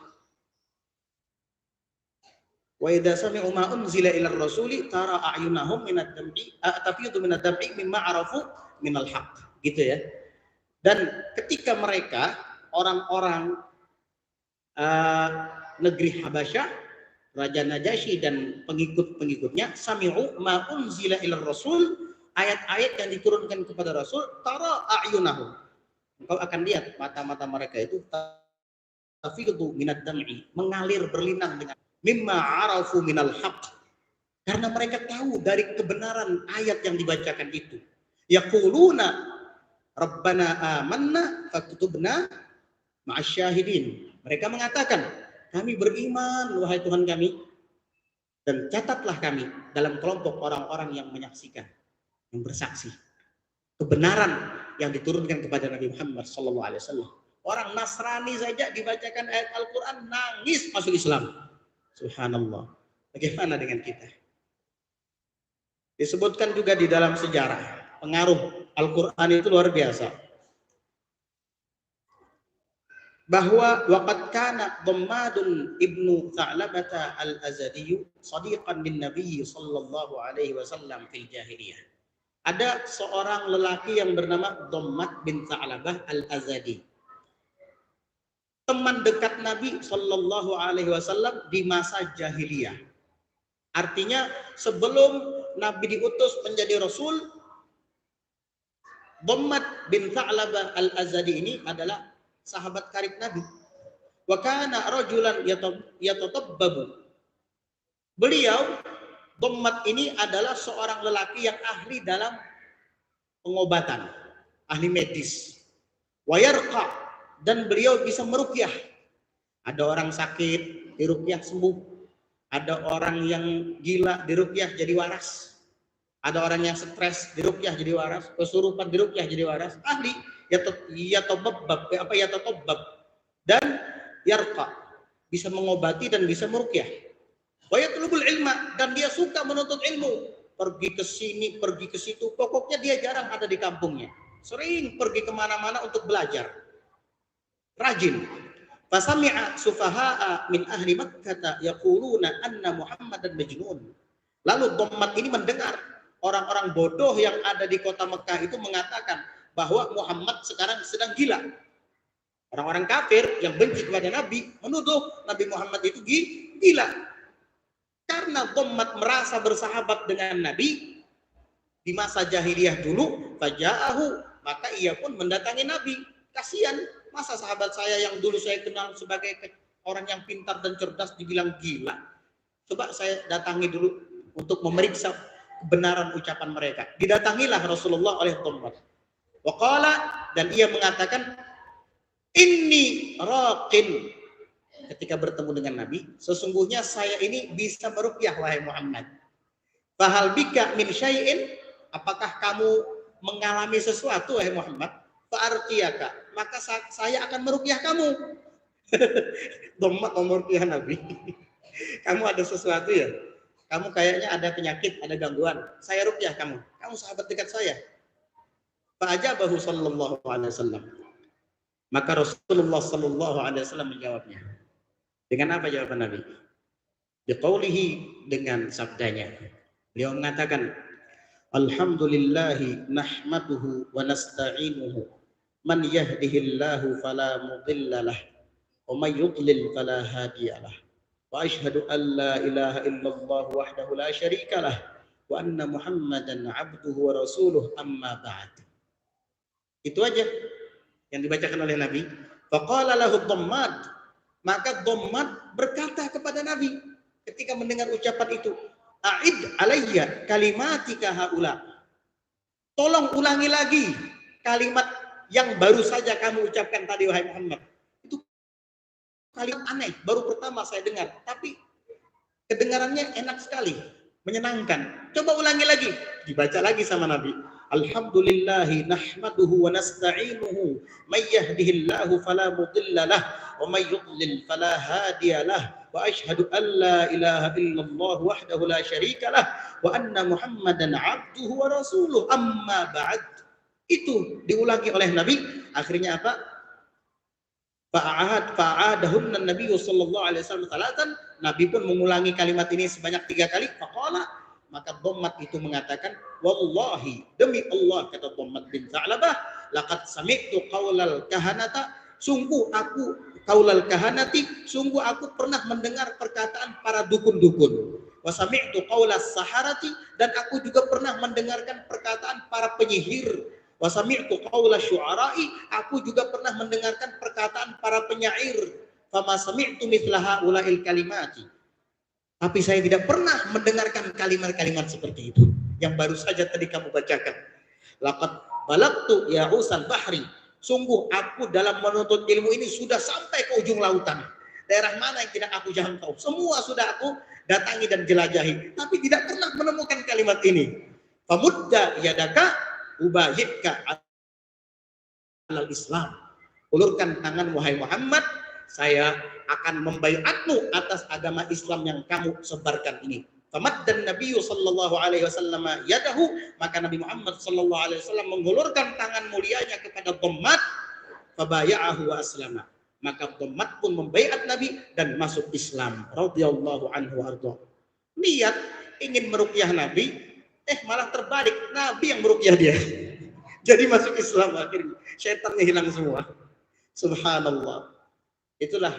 Wa idza sami'u ma unzila ilar rasuli tara a'yunahum minad dam'i tafidu minad dam'i mimma arafu minal haqq. Gitu ya. Dan ketika mereka orang-orang negeri Habasyah, Raja Najasyi dan pengikut-pengikutnya, sami'u ma unzila ilar rasul, ayat-ayat yang diturunkan kepada Rasul, tara a'yunahum. Engkau akan lihat mata-mata mereka itu tafidu minad dam'i, mengalir berlinang dengan mimma arafu minal haqq. Karena mereka tahu dari kebenaran ayat yang dibacakan itu. Yaquluna Rabbana amanna faktubna ma'asyahidin. Mereka mengatakan, kami beriman wahai Tuhan kami, dan catatlah kami dalam kelompok orang-orang yang menyaksikan, yang bersaksi kebenaran yang diturunkan kepada Nabi Muhammad SAW. Orang Nasrani saja dibacakan ayat Al-Quran nangis masuk Islam. Subhanallah. Bagaimana dengan kita? Disebutkan juga di dalam sejarah pengaruh Al-Quran itu luar biasa. bahwa waqad kana Dhammadun ibnu Tha'labah al-Azadi sadiqan bin Nabi sallallahu alaihi wasallam fil jahiliyah. Ada seorang lelaki yang bernama Dhammad bin Tha'labah al-Azadi. Teman dekat Nabi sallallahu alaihi wasallam di masa jahiliyah. Artinya sebelum Nabi diutus menjadi rasul, Dhammad bin Tha'labah al-Azadi ini adalah sahabat karib Nabi. Wa kana rajulan yatatabbabu. Beliau Dhammad ini adalah seorang lelaki yang ahli dalam pengobatan, ahli medis. Wa yarqa, dan beliau bisa meruqyah. Ada orang sakit diruqyah sembuh. Ada orang yang gila diruqyah jadi waras. Ada orang yang stres diruqyah jadi waras, kesurupan diruqyah jadi waras. Ahli yatababbab dan yarqa, bisa mengobati dan bisa meruqyah. Wa yatlubul ilma, dan dia suka menuntut ilmu. Pergi ke sini, pergi ke situ. Pokoknya dia jarang ada di kampungnya. Sering pergi kemana-mana untuk belajar. Rajin. Fasami'a sufaha'a min ahli Makkah yaquluna anna Muhammadan majnun. Lalu Dhammad ini mendengar orang-orang bodoh yang ada di kota Mekah itu mengatakan bahwa Muhammad sekarang sedang gila. Orang-orang kafir yang benci kepada Nabi menuduh Nabi Muhammad itu gila. Karena Dhammad merasa bersahabat dengan Nabi di masa jahiliyah dulu, faja'ahu, maka ia pun mendatangi Nabi. Kasihan, masa sahabat saya yang dulu saya kenal sebagai orang yang pintar dan cerdas dibilang gila. Coba saya datangi dulu untuk memeriksa kebenaran ucapan mereka. Didatangilah Rasulullah oleh Dhammad. Waqala, dan ia mengatakan, inni raqin. Ketika bertemu dengan Nabi, sesungguhnya saya ini bisa meruqyah wahai Muhammad. Fahal bika min syai'in, apakah kamu mengalami sesuatu wahai Muhammad? Fa'arqiyaka, maka saya akan meruqyah kamu. Dhammad meruqyah Nabi. Kamu ada sesuatu ya? Kamu kayaknya ada penyakit, ada gangguan. Saya ruqyah kamu. Kamu sahabat dekat saya. Fa'ajabahu sallallahu alaihi wasallam. Maka Rasulullah sallallahu alaihi wasallam menjawabnya. Dengan apa jawaban Nabi? Biqaulihi, dengan sabdanya. Beliau mengatakan, alhamdulillahi nahmaduhu wa nasta'inuhu. Man yahdihillahu fala mudhillalah. Wa man yudlil fala hadiyalah. Wa ashhadu an la ilaha illallah wahdahu la syarikalah. Wa anna Muhammadan abduhu wa rasuluh, amma ba'd. Itu aja yang dibacakan oleh Nabi. Faqala lahu Dhammad, maka Dhammad berkata kepada Nabi ketika mendengar ucapan itu, a'id alayya kalimatika haula. Tolong ulangi lagi kalimat yang baru saja kamu ucapkan tadi wahai Muhammad. Itu kalimat aneh, baru pertama saya dengar, tapi kedengarannya enak sekali, menyenangkan. Coba ulangi lagi, dibaca lagi sama Nabi. Alhamdulillahi nahmaduhu wa nasta'inuhu. May yahdihillahu fala mudhillalah wa may yudlil fala hadiyalah. Wa ashhadu an la ilaha illallah wahdahu la syarikalah wa anna Muhammadan abduhu wa rasuluh, amma ba'd. Itu diulangi oleh Nabi. Akhirnya apa? Fa'adahunna Nabi sallallahu alaihi wasallam salatan. Nabi pun mengulangi kalimat ini sebanyak 3 kali. Faqala, maka Dhammad itu mengatakan, wallahi, demi Allah, kata Dhammad bin Tha'labah, laqad sami'tu qaulal kahanata, sungguh aku qaulal kahanati, sungguh aku pernah mendengar perkataan para dukun-dukun. Wa sami'tu qaulas saharati, dan aku juga pernah mendengarkan perkataan para penyihir. Wa sami'tu qaulas syu'ara'i, aku juga pernah mendengarkan perkataan para penyair. Fama sami'tu mithla haula'il kalimati. Tapi saya tidak pernah mendengarkan kalimat-kalimat seperti itu yang baru saja tadi kamu bacakan. Laqad balagtu ya usal bahri. Sungguh aku dalam menuntut ilmu ini sudah sampai ke ujung lautan. Daerah mana yang tidak aku jangkau, semua sudah aku datangi dan jelajahi, tapi tidak pernah menemukan kalimat ini. Famudda yadaka ubayyika alal Islam. Ulurkan tangan wahai Muhammad, saya akan membaiatmu atas agama Islam yang kamu sebarkan ini. Famaddan Nabi sallallahu alaihi wasallam yadahu, maka Nabi Muhammad sallallahu alaihi wasallam mengulurkan tangan mulianya kepada Dhammad, fabaya'ahu wa aslama. Maka Muhammad pun membaiat Nabi dan masuk Islam. Radhiyallahu anhu arda. Niat ingin meruqyah Nabi, malah terbalik. Nabi yang meruqyah dia. Jadi masuk Islam akhirnya. Syaitannya hilang semua. Subhanallah. Itulah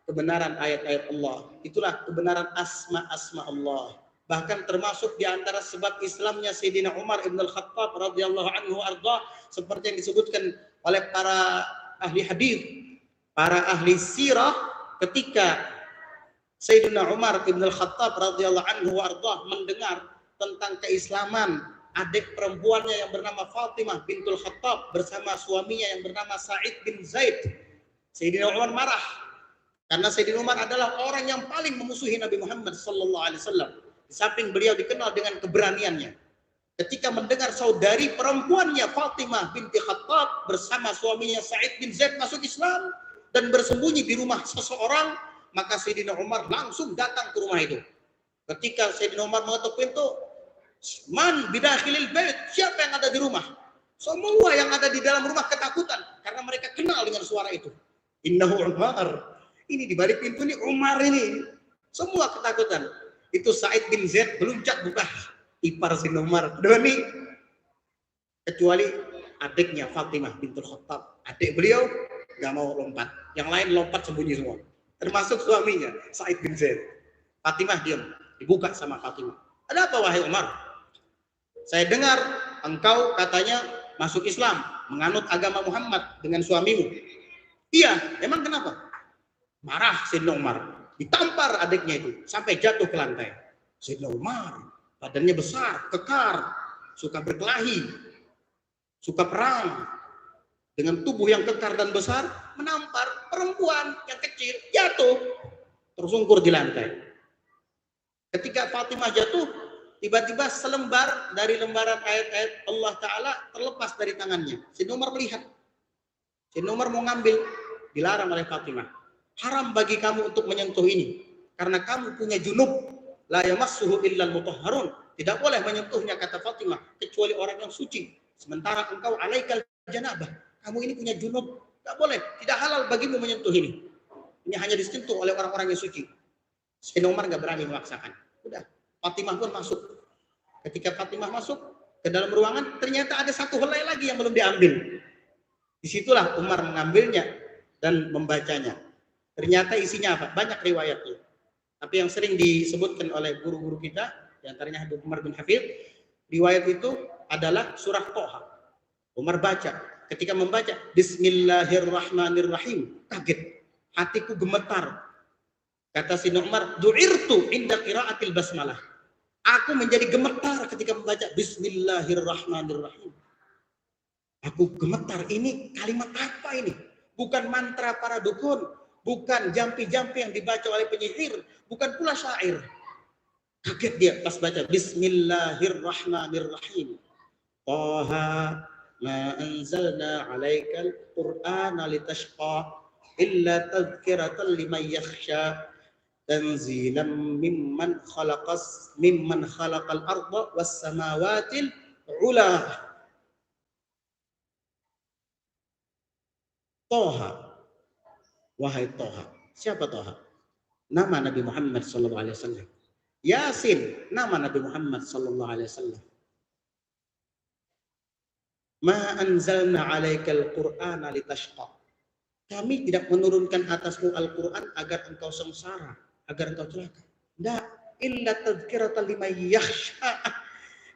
kebenaran ayat-ayat Allah. Itulah kebenaran asma-asma Allah. Bahkan termasuk di antara sebab Islamnya Sayyidina Umar ibn al-Khattab radhiyallahu anhu arda, seperti yang disebutkan oleh para ahli hadis, para ahli sirah, ketika Sayyidina Umar ibn al-Khattab radhiyallahu anhu arda mendengar tentang keislaman adik perempuannya yang bernama Fatimah bintul Khattab bersama suaminya yang bernama Sa'id bin Zaid, Sayyidina Umar marah karena Sayyidina Umar adalah orang yang paling memusuhi Nabi Muhammad sallallahu alaihi wasallam. Di samping beliau dikenal dengan keberaniannya. Ketika mendengar saudari perempuannya Fatimah binti Khattab bersama suaminya Sa'id bin Zaid masuk Islam dan bersembunyi di rumah seseorang, maka Sayyidina Umar langsung datang ke rumah itu. Ketika Sayyidina Umar mengetuk pintu, "Man bidakhilil bait?" Siapa yang ada di rumah? Semua yang ada di dalam rumah ketakutan karena mereka kenal dengan suara itu. Innahu Umar. Ini di balik pintu ini Umar ini. Semua ketakutan. Itu Sa'id bin Zaid beluncak buka ipar Sayyidina Umar. Demi kecuali adiknya Fatimah bintul Khattab. Adik beliau nggak mau lompat. Yang lain lompat sembunyi semua. Termasuk suaminya Sa'id bin Zaid. Fatimah diam. Dibuka sama Fatimah. Ada apa wahai Umar? Saya dengar engkau katanya masuk Islam, menganut agama Muhammad dengan suamimu. Iya, emang kenapa? Marah Sayyidina Umar. Ditampar adiknya itu sampai jatuh ke lantai. Sayyidina Umar badannya besar, kekar, suka berkelahi, suka perang. Dengan tubuh yang kekar dan besar menampar perempuan yang kecil, jatuh tersungkur di lantai. Ketika Fatimah jatuh, tiba-tiba selembar dari lembaran ayat-ayat Allah Ta'ala terlepas dari tangannya. Sayyidina Umar melihat. Sayyidina Umar mau ngambil, dilarang oleh Fatimah. Haram bagi kamu untuk menyentuh ini. Karena kamu punya junub. La yamassuhu illal mutahharun. Tidak boleh menyentuhnya, kata Fatimah, kecuali orang yang suci. Sementara engkau alaikal janabah. Kamu ini punya junub. Tidak boleh. Tidak halal bagimu menyentuh ini. Ini hanya disentuh oleh orang-orang yang suci. Sayyidina Umar nggak berani memaksakan. Udah. Fatimah pun masuk. Ketika Fatimah masuk ke dalam ruangan, ternyata ada satu helai lagi yang belum diambil. Disitulah Umar mengambilnya dan membacanya. Ternyata isinya apa? Banyak riwayatnya. Tapi yang sering disebutkan oleh guru-guru kita, di antaranya Habib Umar bin Hafidh, riwayat itu adalah surah Toha. Umar baca. Ketika membaca, Bismillahirrahmanirrahim. Kaget. Hatiku gemetar. Kata Sayyidina Umar, du'irtu inda qiraatil basmalah. Aku menjadi gemetar ketika membaca Bismillahirrahmanirrahim. Aku gemetar. Ini kalimat apa ini? Bukan mantra para dukun. Bukan jampi-jampi yang dibaca oleh penyihir. Bukan pula syair. Kaget dia pas baca Bismillahirrahmanirrahim. Taha ma anzalna alaikal qur'ana litashqa illa tadhkiratan liman yakhsha tanzilan mimman khalaqal arda was samawatil ula. Taha. Wahai Toha. Siapa Toha? Nama Nabi Muhammad sallallahu alaihi wasallam. Yasin, nama Nabi Muhammad sallallahu alaihi wasallam. Ma anzalna 'alaikal qur'ana litashqa. Kami tidak menurunkan atasmu Al-Qur'an agar engkau sengsara, agar engkau celaka. La illa tadhkiratan liman yakhsha.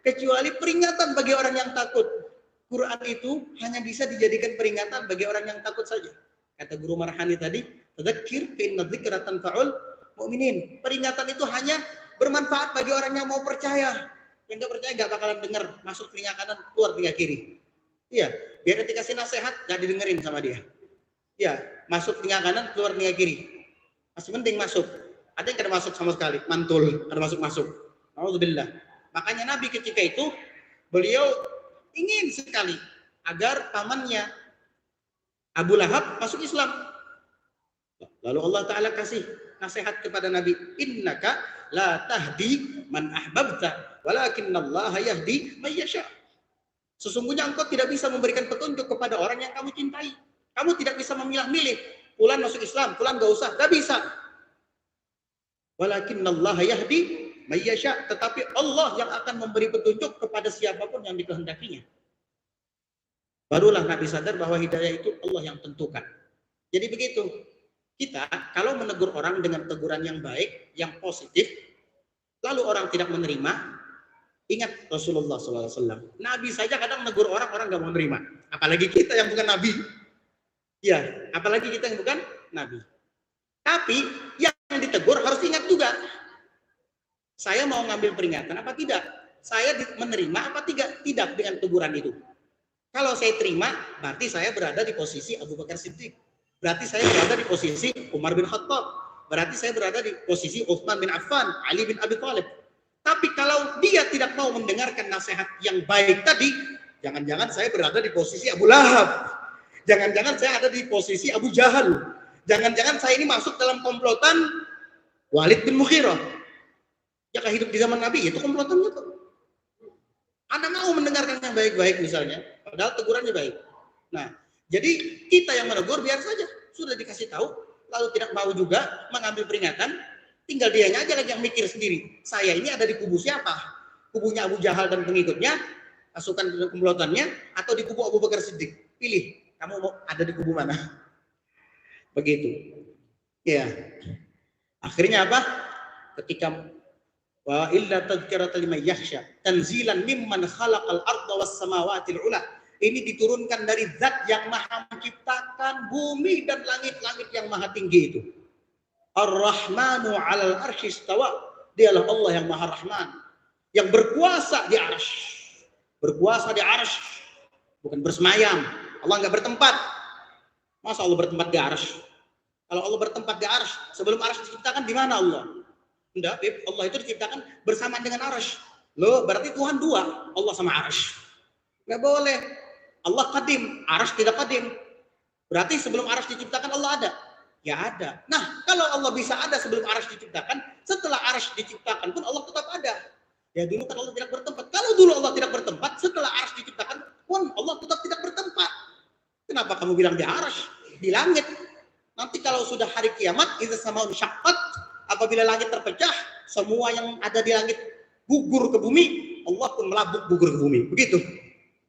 Kecuali peringatan bagi orang yang takut. Quran itu hanya bisa dijadikan peringatan bagi orang yang takut saja. Kata Guru Marhani tadi, tadzakir fa inna dzikra tanfa'ul mu'minin. Peringatan itu hanya bermanfaat bagi orang yang mau percaya. Yang enggak percaya enggak bakalan dengar, masuk telinga kanan, keluar telinga kiri. Iya, biar ketika kasih nasihat enggak didengerin sama dia. Iya, masuk telinga kanan, keluar telinga kiri. Masih penting masuk. Ada yang kada masuk sama sekali, mantul, ada masuk-masuk. Alhamdulillah. Makanya Nabi ketika itu beliau ingin sekali agar pamannya Abu Lahab masuk Islam. Lalu Allah Ta'ala kasih nasihat kepada Nabi. Innaka la tahdi man ahbabta. Walakinallaha yahdi man yasha. Sesungguhnya engkau tidak bisa memberikan petunjuk kepada orang yang kamu cintai. Kamu tidak bisa memilah-milih fulan masuk Islam, fulan gak usah, gak bisa. Walakinallaha yahdi may yasha, tetapi Allah yang akan memberi petunjuk kepada siapapun yang dikehendakinya. Barulah Nabi sadar bahwa hidayah itu Allah yang tentukan. Jadi begitu. Kita kalau menegur orang dengan teguran yang baik, yang positif, lalu orang tidak menerima, ingat Rasulullah SAW. Nabi saja kadang menegur orang gak mau menerima. Apalagi kita yang bukan Nabi. Ya, apalagi kita yang bukan Nabi. Tapi yang ditegur harus ingat juga. Saya mau ngambil peringatan apa tidak? Saya menerima apa tidak? Tidak dengan teguran itu. Kalau saya terima, berarti saya berada di posisi Abu Bakar Siddiq. Berarti saya berada di posisi Umar bin Khattab. Berarti saya berada di posisi Utsman bin Affan, Ali bin Abi Thalib. Tapi kalau dia tidak mau mendengarkan nasihat yang baik tadi, jangan-jangan saya berada di posisi Abu Lahab. Jangan-jangan saya ada di posisi Abu Jahal. Jangan-jangan saya ini masuk dalam komplotan Walid bin Mughirah. Ya hidup di zaman Nabi, itu komplotannya tuh. Anda mau mendengarkan yang baik-baik misalnya, padahal tegurannya baik. Nah, jadi kita yang menegur biar saja. Sudah dikasih tahu, lalu tidak mau juga mengambil peringatan, tinggal dianya aja lagi yang mikir sendiri. Saya ini ada di kubu siapa? Kubunya Abu Jahal dan pengikutnya, pasukan komplotannya, atau di kubu Abu Bakar Siddiq? Pilih, kamu mau ada di kubu mana? Begitu. Ya. Akhirnya apa? Ketika wa illa tadhkiratan liman yakhsha tanzilan mimman khalaqal arda was samawati ula. Ini diturunkan dari zat yang maha menciptakan bumi dan langit-langit yang maha tinggi itu. Ar-Rahmanu 'alal arsy istawa. Dialah Allah yang maha Rahman, yang berkuasa di arsy. Berkuasa di arsy, bukan bersemayam. Allah enggak bertempat. Masa Allah bertempat di arsy? Kalau Allah bertempat di arsy, sebelum arsy diciptakan di mana Allah? Enggak, Allah itu diciptakan bersamaan dengan arsy. Loh, berarti Tuhan dua, Allah sama arsy. Enggak boleh. Allah qadim, arsy tidak qadim. Berarti sebelum arsy diciptakan Allah ada? Ya ada. Nah, kalau Allah bisa ada sebelum arsy diciptakan, setelah arsy diciptakan pun Allah tetap ada. Ya dulu kan Allah tidak bertempat. Kalau dulu Allah tidak bertempat, setelah arsy diciptakan pun Allah tetap tidak bertempat. Kenapa kamu bilang di arsy? Di langit. Nanti kalau sudah hari kiamat, idza samaun syaqqat, apabila langit terpecah, semua yang ada di langit gugur ke bumi, Allah pun melabuk gugur ke bumi. Begitu.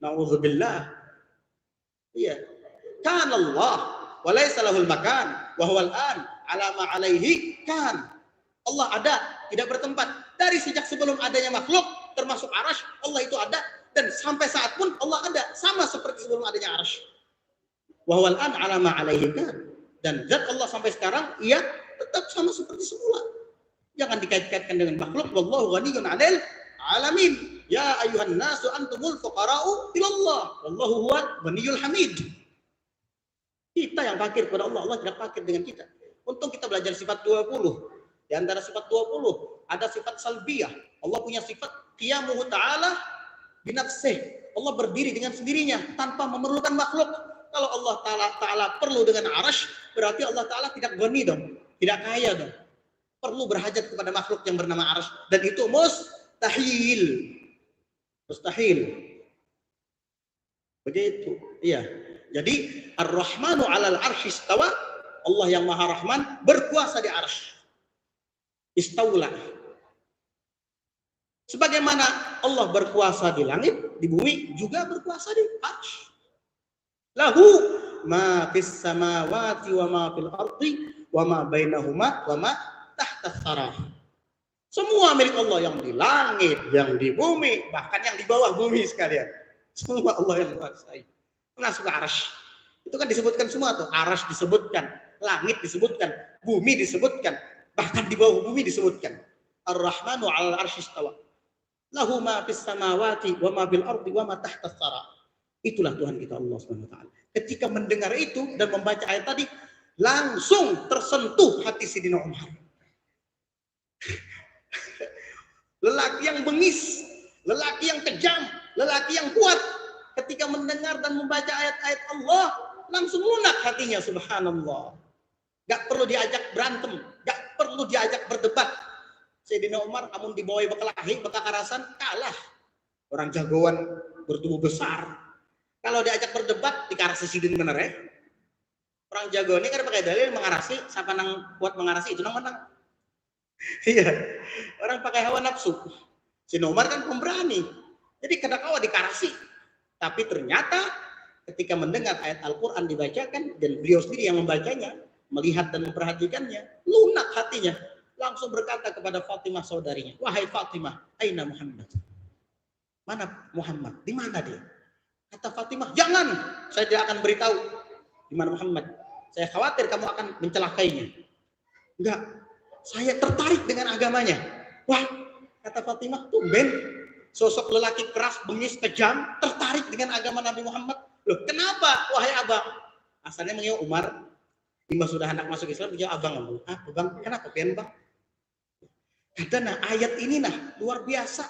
Nauzubillah. Iya. Kan Allah wa laysa lahul makan wa huwal an ala ma alaihi kan. Allah ada, tidak bertempat. Dari sejak sebelum adanya makhluk, termasuk arsy, Allah itu ada, dan sampai saat pun Allah ada, sama seperti sebelum adanya arsy. Wa huwal an ala ma alaihi kan. Dan zat Allah sampai sekarang, ia tetap sama seperti semula. Jangan dikait-kaitkan dengan makhluk. Wallahu ghaniyyun 'anil 'alamin. Ya ayyuhan nasu antumul fuqara'u ilallah. Wallahu huwal ghaniyyul hamid. Kita yang fakir kepada Allah, Allah tidak fakir dengan kita. Untung kita belajar sifat 20. Di antara sifat 20 ada sifat salbiyah. Allah punya sifat qiyamuhu ta'ala binafsih. Allah berdiri dengan sendirinya tanpa memerlukan makhluk. Kalau Allah Ta'ala perlu dengan arsy, berarti Allah Ta'ala tidak ghani dong, tidak kaya dong. Perlu berhajat kepada makhluk yang bernama arsy. Dan itu mustahil. Mustahil. Begitu. Iya. Jadi, Ar-Rahmanu 'alal arsy istawa. Allah yang Maha Rahman berkuasa di arsy. Istaula. Sebagaimana Allah berkuasa di langit, di bumi, juga berkuasa di arsy. Lahu ma fis samawati wa ma fil ardi wa ma bainahuma wa ma tahta tsara. Semua milik Allah, yang di langit, yang di bumi, bahkan yang di bawah bumi sekalian. Semua Allah yang menguasai. Termasuk arsy. Itu kan disebutkan semua tuh, arsy disebutkan, langit disebutkan, bumi disebutkan, bahkan di bawah bumi disebutkan. Ar-Rahmanu 'alal arsy istawa. Lahu ma fis samawati wa ma fil ardi wa ma tahta tsara. Itulah Tuhan kita Allah Subhanahu wa taala. Ketika mendengar itu dan membaca ayat tadi, langsung tersentuh hati Sayyidina Umar. Lelaki yang bengis, lelaki yang kejam, lelaki yang kuat, ketika mendengar dan membaca ayat-ayat Allah, langsung lunak hatinya, subhanallah. Gak perlu diajak berantem, gak perlu diajak berdebat. Sayyidina Umar amun dibawai bekelahi, bekakarasan, kalah. Orang jagoan bertubuh besar. Kalau diajak berdebat, dikarasi sidin bener ya. Orang jago ini kan pakai dalil mengarasi, siapa nang kuat mengarasi itu nang menang. Iya, orang pakai hawa nafsu. Si Umar kan pemberani, jadi kadang-kadang dikarasi. Tapi ternyata ketika mendengar ayat Al-Quran dibacakan dan beliau sendiri yang membacanya, melihat dan memperhatikannya, lunak hatinya, langsung berkata kepada Fatimah saudarinya, wahai Fatimah, aina Muhammad? Mana Muhammad? Di mana dia? Kata Fatimah, jangan, saya tidak akan beritahu di mana Muhammad. Saya khawatir kamu akan mencelakainya. Enggak, saya tertarik dengan agamanya. Wah, kata Fatimah, tumben sosok lelaki keras, bengis, kejam, tertarik dengan agama Nabi Muhammad. Loh, kenapa, wahai abang? Asalnya mengira Umar, tiba sudah anak masuk Islam, dia abang. Ah, abang, kenapa pian bang? Kata, nah ayat ini nah luar biasa.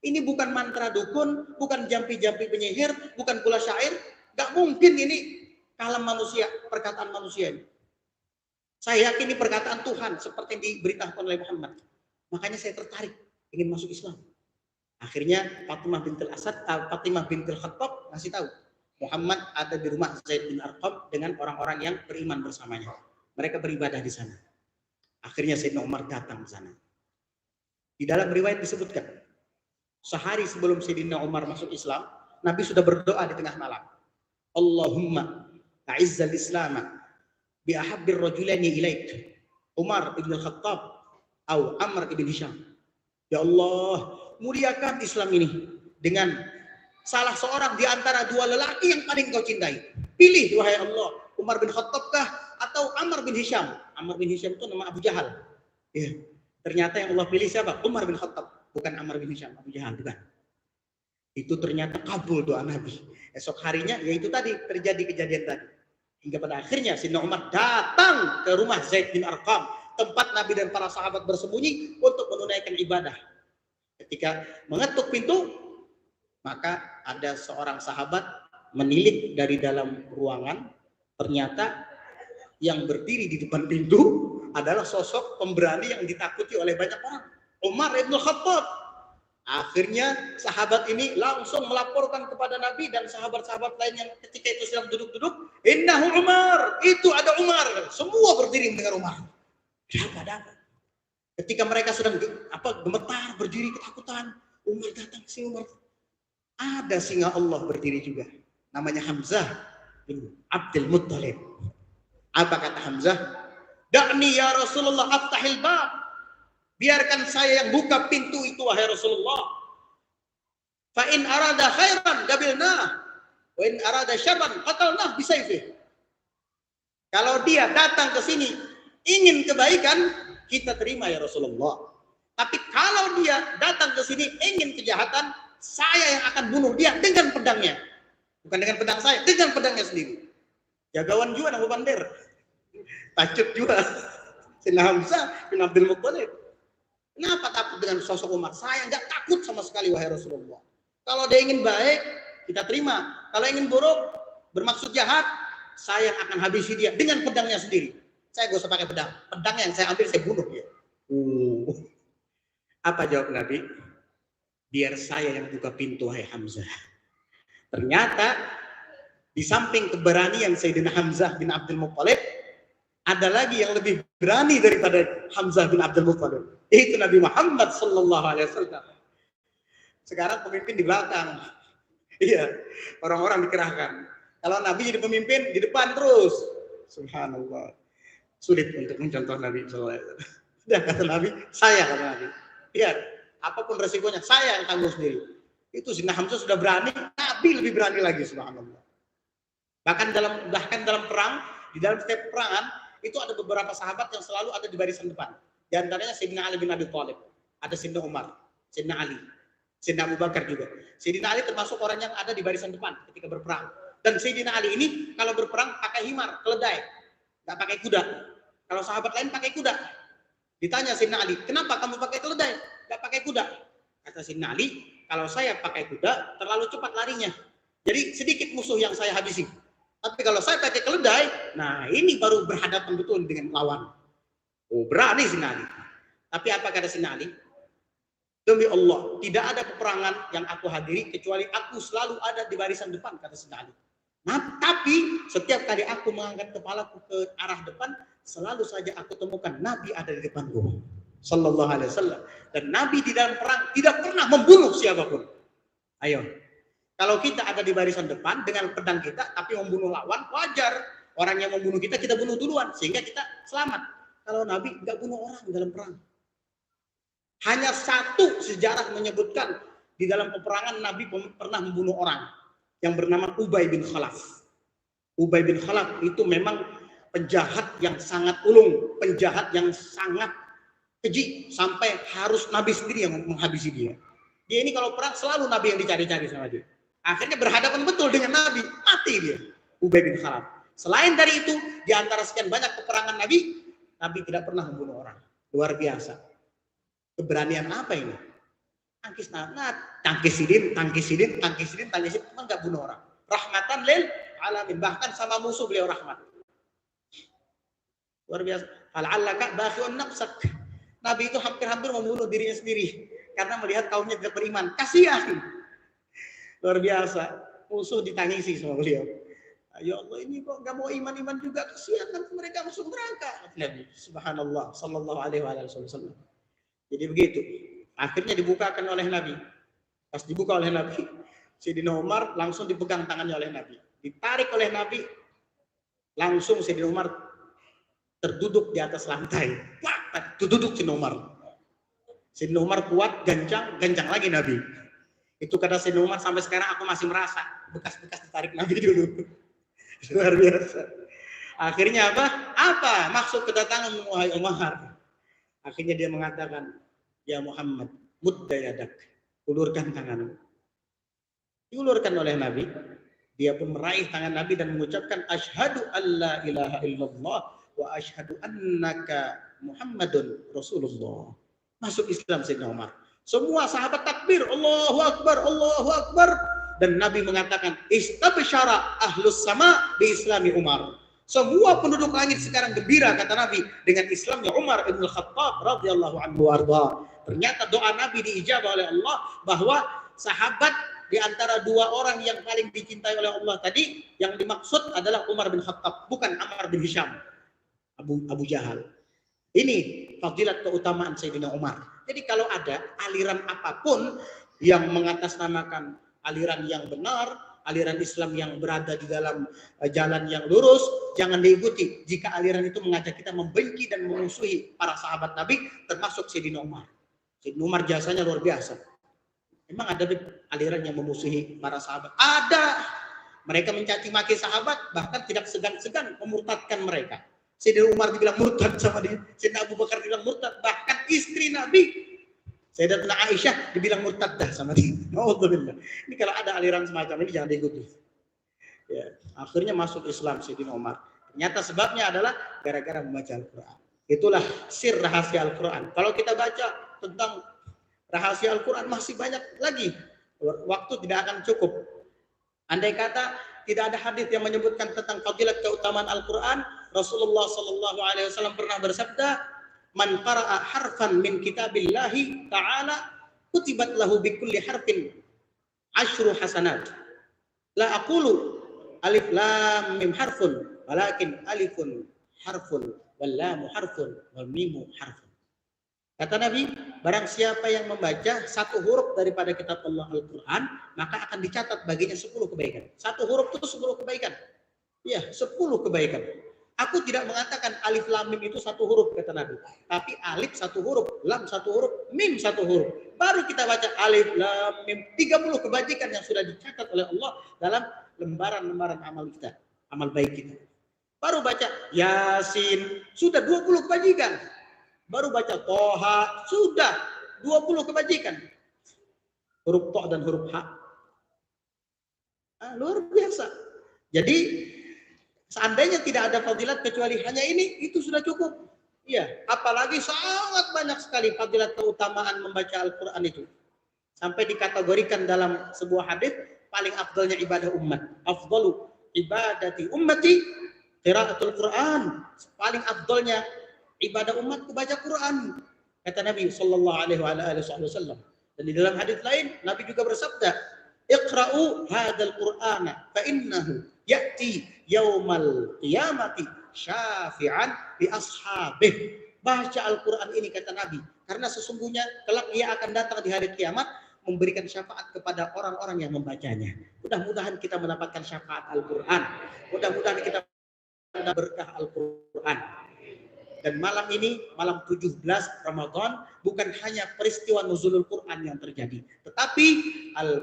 Ini bukan mantra dukun, bukan jampi-jampi penyihir, bukan pula syair. Gak mungkin ini kalam manusia, perkataan manusia ini. Saya yakin ini perkataan Tuhan seperti yang diberitakan oleh Muhammad. Makanya saya tertarik ingin masuk Islam. Akhirnya Fatimah bintul Khattab ngasih tahu Muhammad ada di rumah Zaid bin Arqam dengan orang-orang yang beriman bersamanya. Mereka beribadah di sana. Akhirnya Sayyidina Umar datang ke sana. Di dalam riwayat disebutkan sehari sebelum Sayyidina Umar masuk Islam, Nabi sudah berdoa di tengah malam. Allahumma a'izzal Islam bi ahabbir rajulaini ilaik. Umar ibn Khattab atau Amr ibn Hisham. Ya Allah, muliakan Islam ini dengan salah seorang di antara dua lelaki yang paling kau cintai. Pilih wahai Allah, Umar bin Khattab kah atau Amr bin Hisham? Amr bin Hisham itu nama Abu Jahal. Ya. Ternyata yang Allah pilih siapa? Umar bin Khattab, bukan Amr bin Hisham, Abu Jahal bukan. Itu ternyata kabul doa Nabi. Esok harinya yaitu tadi terjadi kejadian tadi. Hingga pada akhirnya Sayyidina Umar datang ke rumah Zaid bin Arqam, tempat Nabi dan para sahabat bersembunyi untuk menunaikan ibadah. Ketika mengetuk pintu, maka ada seorang sahabat menilik dari dalam ruangan. Ternyata yang berdiri di depan pintu adalah sosok pemberani yang ditakuti oleh banyak orang, Umar ibn Khattab. Akhirnya sahabat ini langsung melaporkan kepada Nabi dan sahabat-sahabat lain yang ketika itu sedang duduk-duduk, innahu Umar, itu ada Umar. Semua berdiri mendengar Umar. Ada apa? Ketika mereka sedang gemetar, berdiri ketakutan, Umar datang ke sini. Umar, ada singa Allah berdiri juga, namanya Hamzah bin Abdul Muttalib. Apa kata Hamzah? Da'ni ya Rasulullah aftahil bab. Biarkan saya yang buka pintu itu wahai Rasulullah. Fa in arada khairan gabilna, wa in arada syarran qatalna bisayfih. Kalau dia datang ke sini ingin kebaikan, kita terima ya Rasulullah. Tapi kalau dia datang ke sini ingin kejahatan, saya yang akan bunuh dia dengan pedangnya. Bukan dengan pedang saya, dengan pedangnya sendiri. Jagawan juga Abu Bandir. Tajuk juga. Sayyidina Hamzah bin Abdul Muttalib. Kenapa takut dengan sosok Umar? Saya nggak takut sama sekali wahai Rasulullah. Kalau dia ingin baik, kita terima. Kalau ingin buruk, bermaksud jahat, saya akan habisi dia dengan pedangnya sendiri. Saya gak usah pakai pedang. Pedang yang saya ambil, saya bunuh dia. Apa jawab Nabi? Biar saya yang buka pintu, wahai Hamzah. Ternyata, di samping keberanian Sayyidina Hamzah bin Abdul Muttalib, ada lagi yang lebih berani daripada Hamzah bin Abdul Muttalib. Itu Nabi Muhammad sallallahu alaihi wasallam. Sekarang pemimpin di belakang. Iya, orang-orang dikerahkan. Kalau Nabi jadi pemimpin di depan terus. Subhanallah. Sulit untuk mencontoh Nabi sallallahu alaihi wasallam. Sudah kata Nabi, saya kata Nabi. Lihat, apapun resikonya saya yang tanggung sendiri. Itu Sayyidina Hamzah sudah berani, Nabi lebih berani lagi, subhanallah. Bahkan dalam perang, di dalam setiap peperangan itu ada beberapa sahabat yang selalu ada di barisan depan. Di antaranya Sayyidina Ali bin Abi Thalib, ada Sayyidina Umar, Sayyidina Ali, Sayyidina Abu Bakar juga. Sayyidina Ali termasuk orang yang ada di barisan depan ketika berperang. Dan Sayyidina Ali ini kalau berperang pakai himar, keledai, nggak pakai kuda. Kalau sahabat lain pakai kuda. Ditanya Sayyidina Ali, kenapa kamu pakai keledai, nggak pakai kuda? Kata Sayyidina Ali, kalau saya pakai kuda terlalu cepat larinya. Jadi sedikit musuh yang saya habisi. Tapi kalau saya pakai keledai, nah ini baru berhadapan betul dengan lawan. Oh, berani Sayyidina Ali. Tapi apa kata Sayyidina Ali? Demi Allah, tidak ada peperangan yang aku hadiri kecuali aku selalu ada di barisan depan, kata Sayyidina Ali. Nah, tapi setiap kali aku mengangkat kepalaku ke arah depan, selalu saja aku temukan Nabi ada di depanku. Sallallahu alaihi wasallam. Dan Nabi di dalam perang tidak pernah membunuh siapapun. Ayo. Kalau kita ada di barisan depan dengan pedang kita, tapi membunuh lawan, wajar. Orang yang membunuh kita, kita bunuh duluan. Sehingga kita selamat. Kalau Nabi nggak bunuh orang dalam perang. Hanya satu sejarah menyebutkan di dalam peperangan Nabi pernah membunuh orang yang bernama Ubay bin Khalaf. Ubay bin Khalaf itu memang penjahat yang sangat ulung, penjahat yang sangat keji, sampai harus Nabi sendiri yang menghabisi dia. Dia ini kalau perang selalu Nabi yang dicari-cari sama dia. Akhirnya berhadapan betul dengan Nabi, mati dia, Ubay bin Khalaf. Selain dari itu, di antara sekian banyak peperangan Nabi, Nabi tidak pernah membunuh orang. Luar biasa. Keberanian apa ini? Tangkisidin, cuma nggak bunuh orang. Rahmatan lil alamin, bahkan sama musuh beliau rahmat. Luar biasa. Fal'allaka bakhi'un nafsak. Nabi itu hampir-hampir membunuh dirinya sendiri karena melihat kaumnya tidak beriman. Kasihan. Luar biasa. Musuh ditangisi sama beliau. Ya Allah, ini kok nggak mau iman-iman juga, kasihan kan mereka masuk neraka. Nabi, subhanallah, sallallahu alaihi wasallam. Jadi begitu. Akhirnya dibukakan oleh Nabi. Pas dibuka oleh Nabi, Sayyidina Umar langsung dipegang tangannya oleh Nabi. Ditarik oleh Nabi, langsung Sayyidina Umar terduduk di atas lantai. Wah, terduduk Sayyidina Umar. Sayyidina Umar kuat, gancang lagi Nabi. Itu kata Sayyidina Umar, sampai sekarang aku masih merasa bekas-bekas ditarik Nabi dulu. Luar biasa. Akhirnya apa maksud kedatangan wahai Umar? Akhirnya dia mengatakan, ya Muhammad, mudda yadak, ulurkan tanganmu. Diulurkan oleh Nabi, dia pun meraih tangan Nabi dan mengucapkan asyhadu alla ilaha illallah wa asyhadu annaka Muhammadun Rasulullah. Masuk Islam Sayyidina Umar. Semua sahabat takbir, Allahu Akbar, Allahu Akbar. Dan Nabi mengatakan, istabsyara ahlus sama bi islami Umar. Semua penduduk langit sekarang gembira, kata Nabi, dengan Islamnya Umar ibn Khattab radhiyallahu anhu warda. Ternyata doa Nabi diijabah oleh Allah, bahwa sahabat di antara dua orang yang paling dicintai oleh Allah tadi, yang dimaksud adalah Umar bin Khattab, bukan Ammar bin Hisham, Abu Jahal. Ini fadilat keutamaan Sayyidina Umar. Jadi kalau ada aliran apapun yang mengatasnamakan aliran yang benar, aliran Islam yang berada di dalam jalan yang lurus, jangan diikuti. Jika aliran itu mengajak kita membenci dan memusuhi para sahabat Nabi, termasuk Sayyidina Umar. Sayyidina Umar jasanya luar biasa. Memang ada aliran yang memusuhi para sahabat. Ada. Mereka mencaci maki sahabat, bahkan tidak segan-segan memurtadkan mereka. Sayyidina Umar dibilang murtad sama dia. Sayyidina Abu Bakar dibilang murtad. Bahkan istri Nabi, Sayyidatuna Aisyah, dibilang murtadah sama dia. Alhamdulillah. Ini kalau ada aliran semacam ini jangan diikuti. Ya, akhirnya masuk Islam Sayyidina Umar. Ternyata sebabnya adalah gara-gara membaca Al-Quran. Itulah sir rahasia Al-Quran. Kalau kita baca tentang rahasia Al-Quran masih banyak lagi. Waktu tidak akan cukup. Andai kata tidak ada hadis yang menyebutkan tentang fadilat keutamaan Al-Quran, Rasulullah SAW pernah bersabda, man qara'a harfan min kitabillahi ta'ala kutibat lahu bikulli harfin asyru hasanat. La aqulu alif lam mim harfun walakin alifun harfun wal lamu harfun wal mimu harfun. Kata Nabi, barang siapa yang membaca satu huruf daripada kitab Allah Al-Quran, maka akan dicatat baginya 10 kebaikan. Satu huruf itu 10 kebaikan. Ya, 10 kebaikan. Aku tidak mengatakan alif lam mim itu satu huruf, kata Nabi. Tapi alif satu huruf, lam satu huruf, mim satu huruf. Baru kita baca alif lam mim, 30 kebajikan yang sudah dicatat oleh Allah dalam lembaran-lembaran amal kita, amal baik kita. Baru baca Yasin, sudah 20 kebajikan. Baru baca Toha, sudah 20 kebajikan. Huruf Toh dan huruf Ha. Luar biasa. Jadi seandainya tidak ada fadilat kecuali hanya ini, itu sudah cukup. Iya, apalagi sangat banyak sekali fadilat keutamaan membaca Al-Quran itu. Sampai dikategorikan dalam sebuah hadis, paling afdalnya ibadah umat. Afdalu ibadati ummati qiraatul Quran. Paling afdalnya ibadah umatku baca Quran. Kata Nabi sallallahu alaihi wasallam. Dan di dalam hadis lain Nabi juga bersabda, "Iqra'u hadzal Qur'ana fa innahu ya'ti yaumal qiyamati syafi'an li ashabih. Baca Al-Quran ini kata Nabi, karena sesungguhnya kelak ia akan datang di hari kiamat memberikan syafaat kepada orang-orang yang membacanya. Mudah-mudahan kita mendapatkan syafaat Al-Quran. Mudah-mudahan kita mendapatkan berkah Al-Quran. Dan malam ini, malam 17 Ramadan, bukan hanya peristiwa nuzulul Quran yang terjadi, tetapi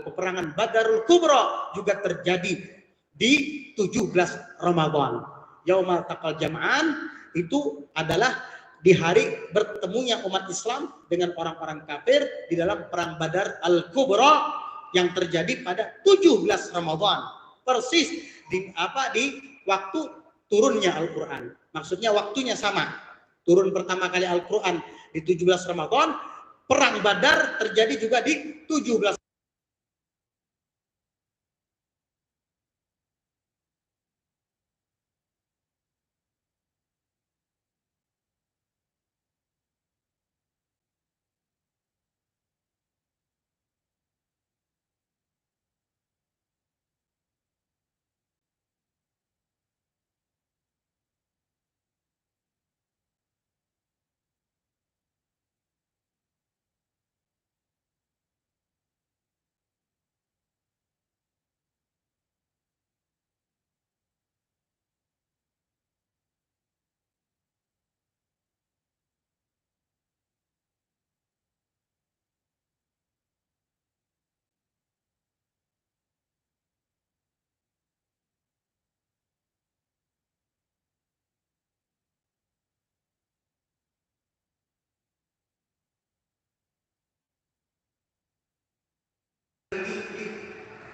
peperangan Badarul Kubra juga terjadi di 17 Ramadan. Yaumal taqal jam'an itu adalah di hari bertemunya umat Islam dengan orang-orang kafir di dalam perang Badar Al-Kubra yang terjadi pada 17 Ramadan. Persis di waktu turunnya Al-Quran. Maksudnya waktunya sama. Turun pertama kali Al-Quran di 17 Ramadan, perang Badar terjadi juga di 17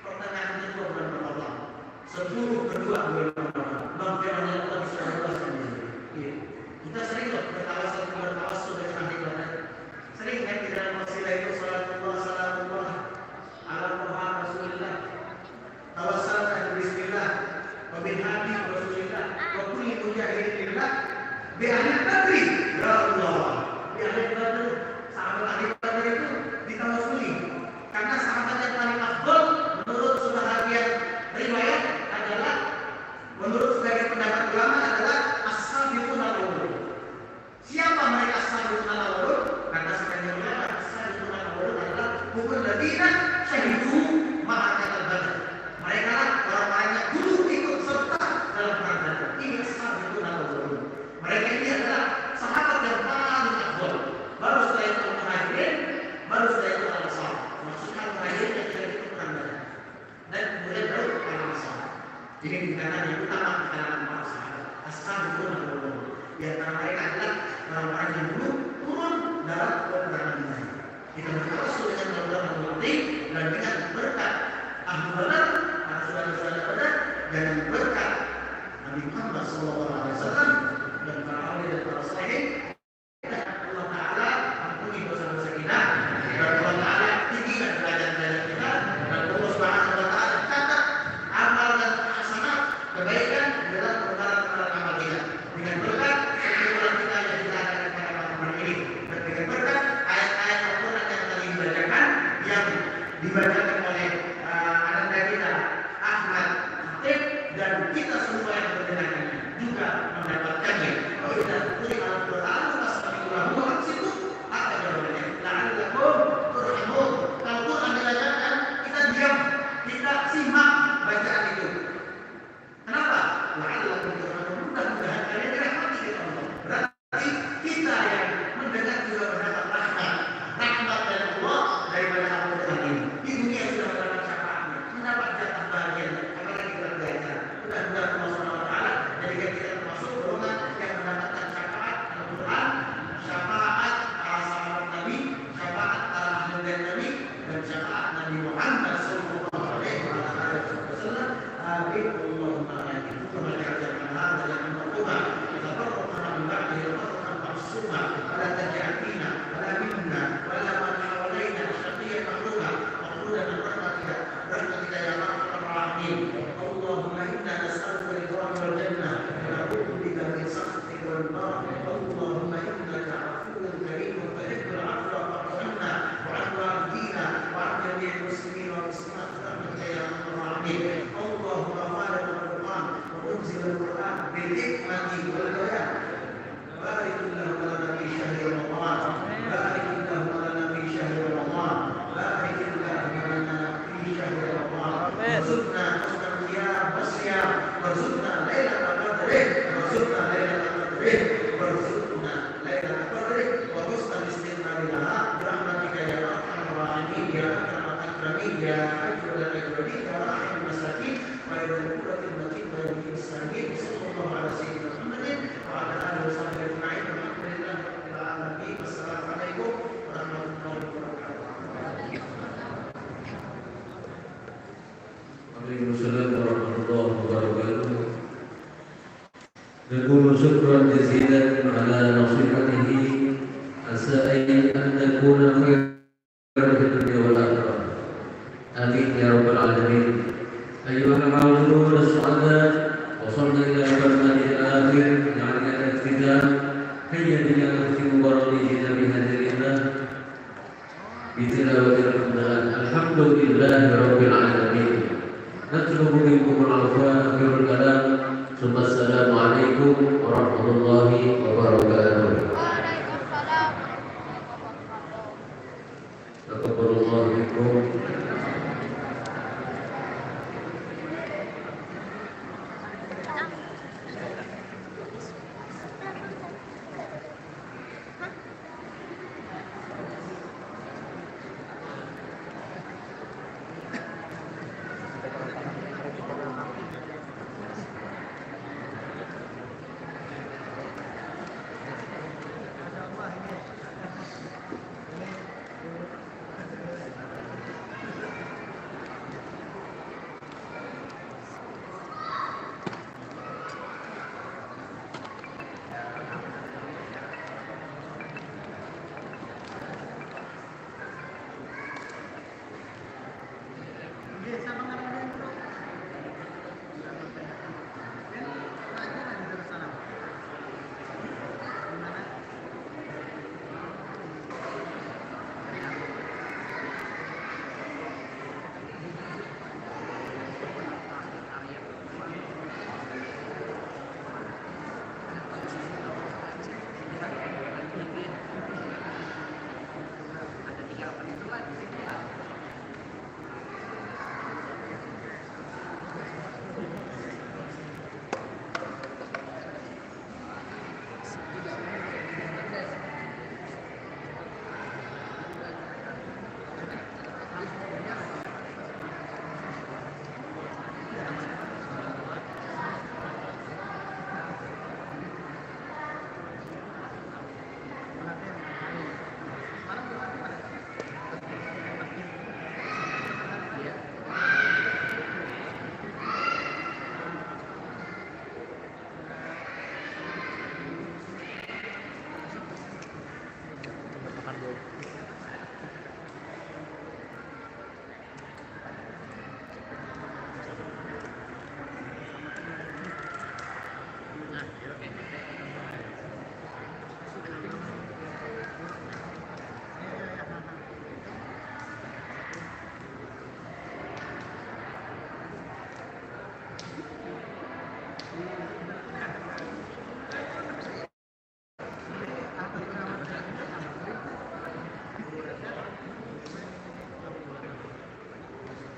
pertengahan itu bulan Ramadan. 10 kedua bulan Ramadan. Bagaimana kita bisa luaskan ini? Kita sering loh bertawasul dengan ahli ibadah. Sering kan di dalam wasilah itu salatullah salamullah ala Muhammad Rasulullah. Tawassalna bismillah wa bil hadi Rasulillah wa kulli mujahidin lillah bi ahli badri ya Allah. Bi ahli badri, sahabat ahli badri itu ditawasuli karena sahabat yang paling afdal menurut sebahagian riwayat adalah, menurut sebagian pendapat ulama adalah as-sabiqun al-awwalun. Siapa mereka as-sabiqun al-awwalun? Kata sebagian ulama as-sabiqun al-awwalun adalah bukan ladina syahidu ma'akatal badr. Mereka lah orang-orang yang dulu ikut serta dalam perang Badar. Ini as-sabiqun al-awwalun. Mereka ini adalah sahabat yang paling afdal. Baru setelah itu al-muhajirin, baru setelah itu al-ansar. Maksudnya al-muhajirin yang tidak ikut perang Badar. Dan kemudian baru al-ansar. Jadi dikatakan yang utama di kalangan para sahabat. As-sabiqun al-awwalun. Di antara mereka adalah orang-orang yang dulu turun dalam peperangan ini. Kita bertawassul dengan Allah dan dengan berkat ahli Badar, para saudara-saudara Badar, dan berkat Nabi Muhammad SAW dan para ahli dan para sahih. Allah Ta'ala ampuni dosa-dosa kita, dan Allah Ta'ala tinggikan derajat-derajat kita, dan Allah Subhanahu wa Ta'ala catat amal dan hasanat kebaikan dalam perkara-perkara amal kita. Dengan berkat kesimpulan kita yang kita akan pada malam ini, dan dengan berkat ayat-ayat Al-Quran yang tadi dibacakan, yang dibacakan oleh ananda kita Ahmad Khatib, dan kita semua yang mendengarkannya juga mendapatkannya. Kalau kita tulis Al-Quran pas situ apa jawabannya? La'allakum turhamun. Kalau Quran dibacakan, kita diam, kita simak bacaan itu. Kenapa? La'allakum turhamun. Mudah-mudahan kalian dirahmati oleh Allah. Berarti kita yang mendengar juga mendapat rahmat dari Allah daripada Al-Quran ini. Di dunia sudah mendapat syafaatnya, mendapat jatah bahagian. Apalagi kita belajar. Mudah-mudahan Allah Subhanahu wa Ta'ala jadikan kita termasuk golongan yang mendapatkan syafaat Al-Quran, syafaat para sahabat Nabi, syafaat para ahli bait Nabi, dan syafaat Nabi Muhammad sallallahu alaihi wasallam. Amin. Allahumma amin. Kama ja'alna hadha lakum maquma tafarraqna min ba'dihi wa tafarraqna ma'suma wa la taj'al fina titik mati. Boleh doa. Barakallahu lana fi syahri Ramadan. Barakallahu lana fi syahri Ramadan. Barakallahu lana fi syahri Ramadan. Warzuqna husnal qiyam wasyam. Warzuqna lailatul qadri. Warzuqna lailatul qadri. Warzuqna lailatul qadri. Wa husnal istiqamah laha. Rahmatika ya arhamar rahimin ya akramal akramin ya ajwal al-ajwalin ya rahimul masakin wa ya qurratul matin wa ya musakin. Sallallahu ala sayyidina Muhammadin wa ala alihi wa sahbihi ajma'in. Alhamdulillahi rabbil alamin. Wassalamualaikum warahmatullahi wabarakatuh. Waalaikumsalam warahmatullahi wabarakatuh. نقول شكرا جزيلا على نصيحته عسى أن نكون خيرا في الدنيا والآخرة آمين يا رب العالمين. أيها الحاضرون السعداء وصلنا إلى كلمة الآخر يعني الاختتام. هيا بنا نختم برامجنا بهذه الله بتلاوة القرآن. الحمد لله رب العالمين. نطلب منكم العفو آخر الكلام. ثم السلام عليكم ورحمة الله وبركاته. Waalaikumsalam warahmatullahi wabarakatuh. تقبل الله منكم.